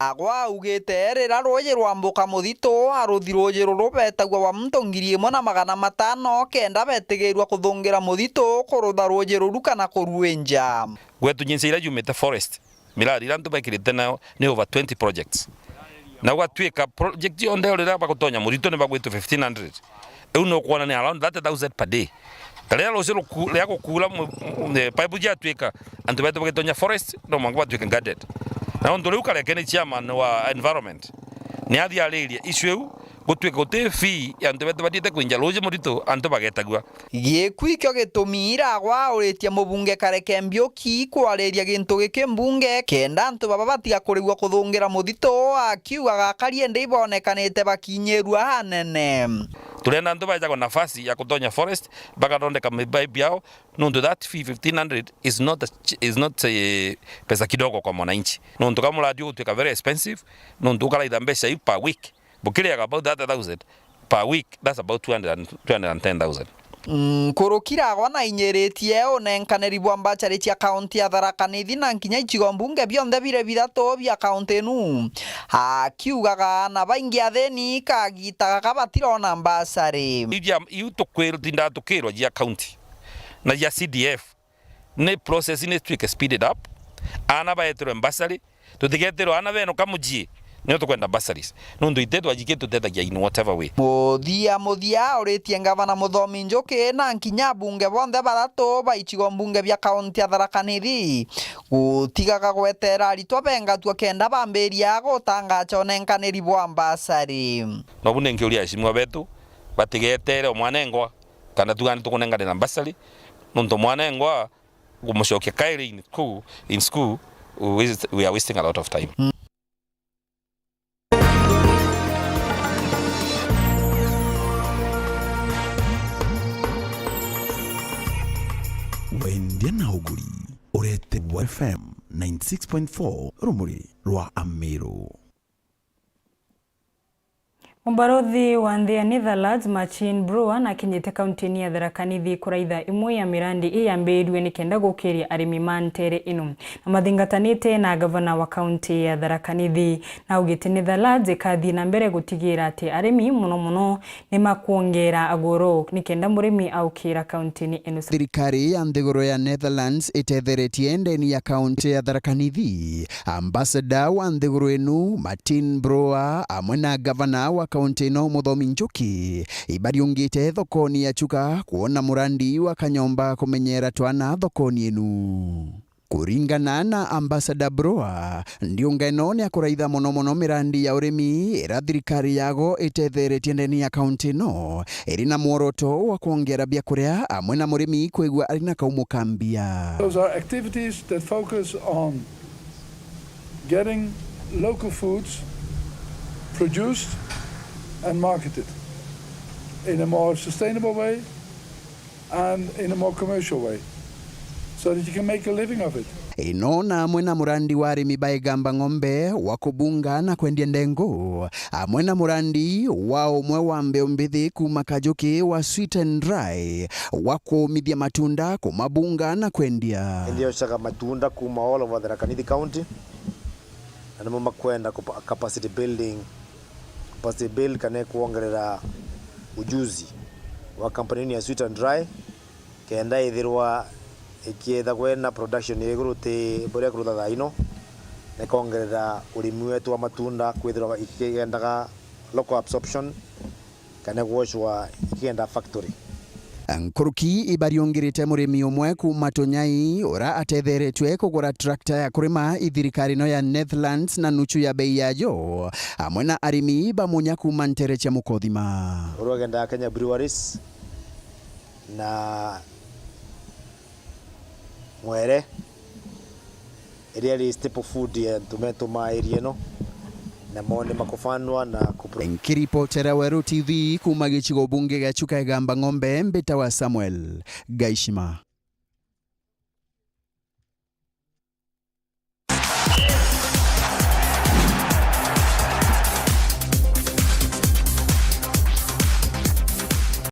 Speaker 18: agwa ugite rira rũũĩ rwambuka muthito aruthi rũũĩ rũrũ betagwa wa mto 1,500 kenda betigirwa kuthungira muthito kurutha rũũĩ rũru kana kuruenja
Speaker 10: gwetu jinsi ira yumite forest mirari ira ntu bakirite nayo ni over 20 projects na gwatuika project yonde rira bagutonya muthito ni bagwetu 1,500 eu no kuona ni around 30,000 per day tarera rũũĩ ria gukura pipe jatuika antu betu bagitonya forest no mangu batuika guarded na ndo riu kare kene chairman wa environment ni athia area issue gutweka gute fee ya ntebete batite kwinja rũũĩ murito antu bagetagwa
Speaker 18: gĩkwikio gĩtumira gwa ũrĩtie mũbunge Kareke Mbiũki kwariria gintu gĩkĩ mbunge kenda antu baba batiga kũrigwa kuthungira muthito akiugaga kariende ibonekanite bakinyerua hanene
Speaker 10: turenda antu bajaga nafasi ya kutonya forest bagathondeka mibaibu yao nundu that fee 1,500 is not pesa kidogo kwa mwananchi nundu kama radio utweka very expensive nundu ukalaitha mbeca hii per week bukiriaga about 30,000 per week, that's about 210,000
Speaker 18: kurukiragwa na inyeritie onenkaneri bwa mbachari cia kaunti ya Tharaka Nithi na nkinya ichigo mbunge bionthe bire bithatu bia kaunti enu akiugaga na baingi atheni kagitaga kabatirona mbachari
Speaker 10: iu tukwirutinda tukirwa jia kaunti na jia CDF ne process ne twike speeded up ana baeterwe mbachari tutigeterwo ana beno kamuji nio tukwenda bursaries nundu itetwa jike tutetagia in whatever way.
Speaker 18: Muthia uritie ngavana Muthomi Njuki na nkinya bunge bonthe baratu baichigo mbunge bia kaunti ya Tharaka Nithi gutigaga gwetera aritwa bengatwa kenda bambiria gutangacha onenkaniri bwa bursary.
Speaker 10: No bune nkiuria cimwa betu batigetere omwanengwa kana tugani tukunengane na bursary nundu mwanengwa gumushokia kairi in school we are wasting a lot of time.
Speaker 21: Wendia na uguri urete FM 96.4 rumuri rwa Amero.
Speaker 2: Mbarothi wa nthi ya Netherlands Martin Brower na kinyite kaunti ya Tharaka Nithi kuraitha imwe ya mirandi iyambirwe ni kenda gukiria arimi mantere ino na mathingatanite na gavana wa kaunti ya Tharaka Nithi na ugite Netherlands ikathi na mbere gutigira ati arimi muno ni makuongera agoro ni kenda murimi aukira kaunti ni ino.
Speaker 9: Thirikari ya nthiguru ya Netherlands itetheretie ndeni ya kaunti ya Tharaka Nithi. Ambassador wa nthiguru inu Martin Brower amwe na gavana wa kaunti no Muthomi Njuki ibariungite thokoni ya Chuka kuona murandi wa kanyomba kumenyera twana thokoni inu. Kuringana na Ambassador Brower ndio ngeno ni akuraitha muno mirandi ya urimi ira thirikari yago itetheretie ndeni ya kaunti no iri na muoroto wa kuongera bia kuria amwe na murimi kwigwa ari na kaumukambia.
Speaker 12: Those are activities that focus on getting local foods produced and marketed in a more sustainable way and in a more commercial way so that you can make a living of it.
Speaker 9: Ino na amwe na murandi wa arimi baigamba ng'ombe wa kubunga na kwendia ndengo amwe na murandi wa umwe wa mbeo mbithi kuma Kajuki wa Sweet and Dry wa kumithia matunda kumabunga na kwendia.
Speaker 14: Ndio shaka matunda kuma all over Tharaka Nithi County na mama kwenda capacity building. Capacity build kane kuongerera ujuzi wa kampuni ya Sweet and Dry kenda ithirwa ikietha kwena production yeguru te boria kurutha thaino na kuongerera urimi wetu wa matunda kwithirwa ikiendaga local absorption kana gwoshwa ikienda factory.
Speaker 9: Nkuruki ibariongirite murimi umwe kuma Tonyai ora atetheretwe kugura tractor ya kurima ithirikari no ya Netherlands na nuchu ya bei yayo amwe na arimi bamunya kuma Ntere cha Mukothima.
Speaker 14: Urogenda Kenya Breweries na Mwere area staple food ya tomato ma area no na mone makufanwa na kupro.
Speaker 9: Nkiripotera Weru TV kuma gicigo bunge ga Chuka igamba ng'ombe mbita wa Samuel Gaishima.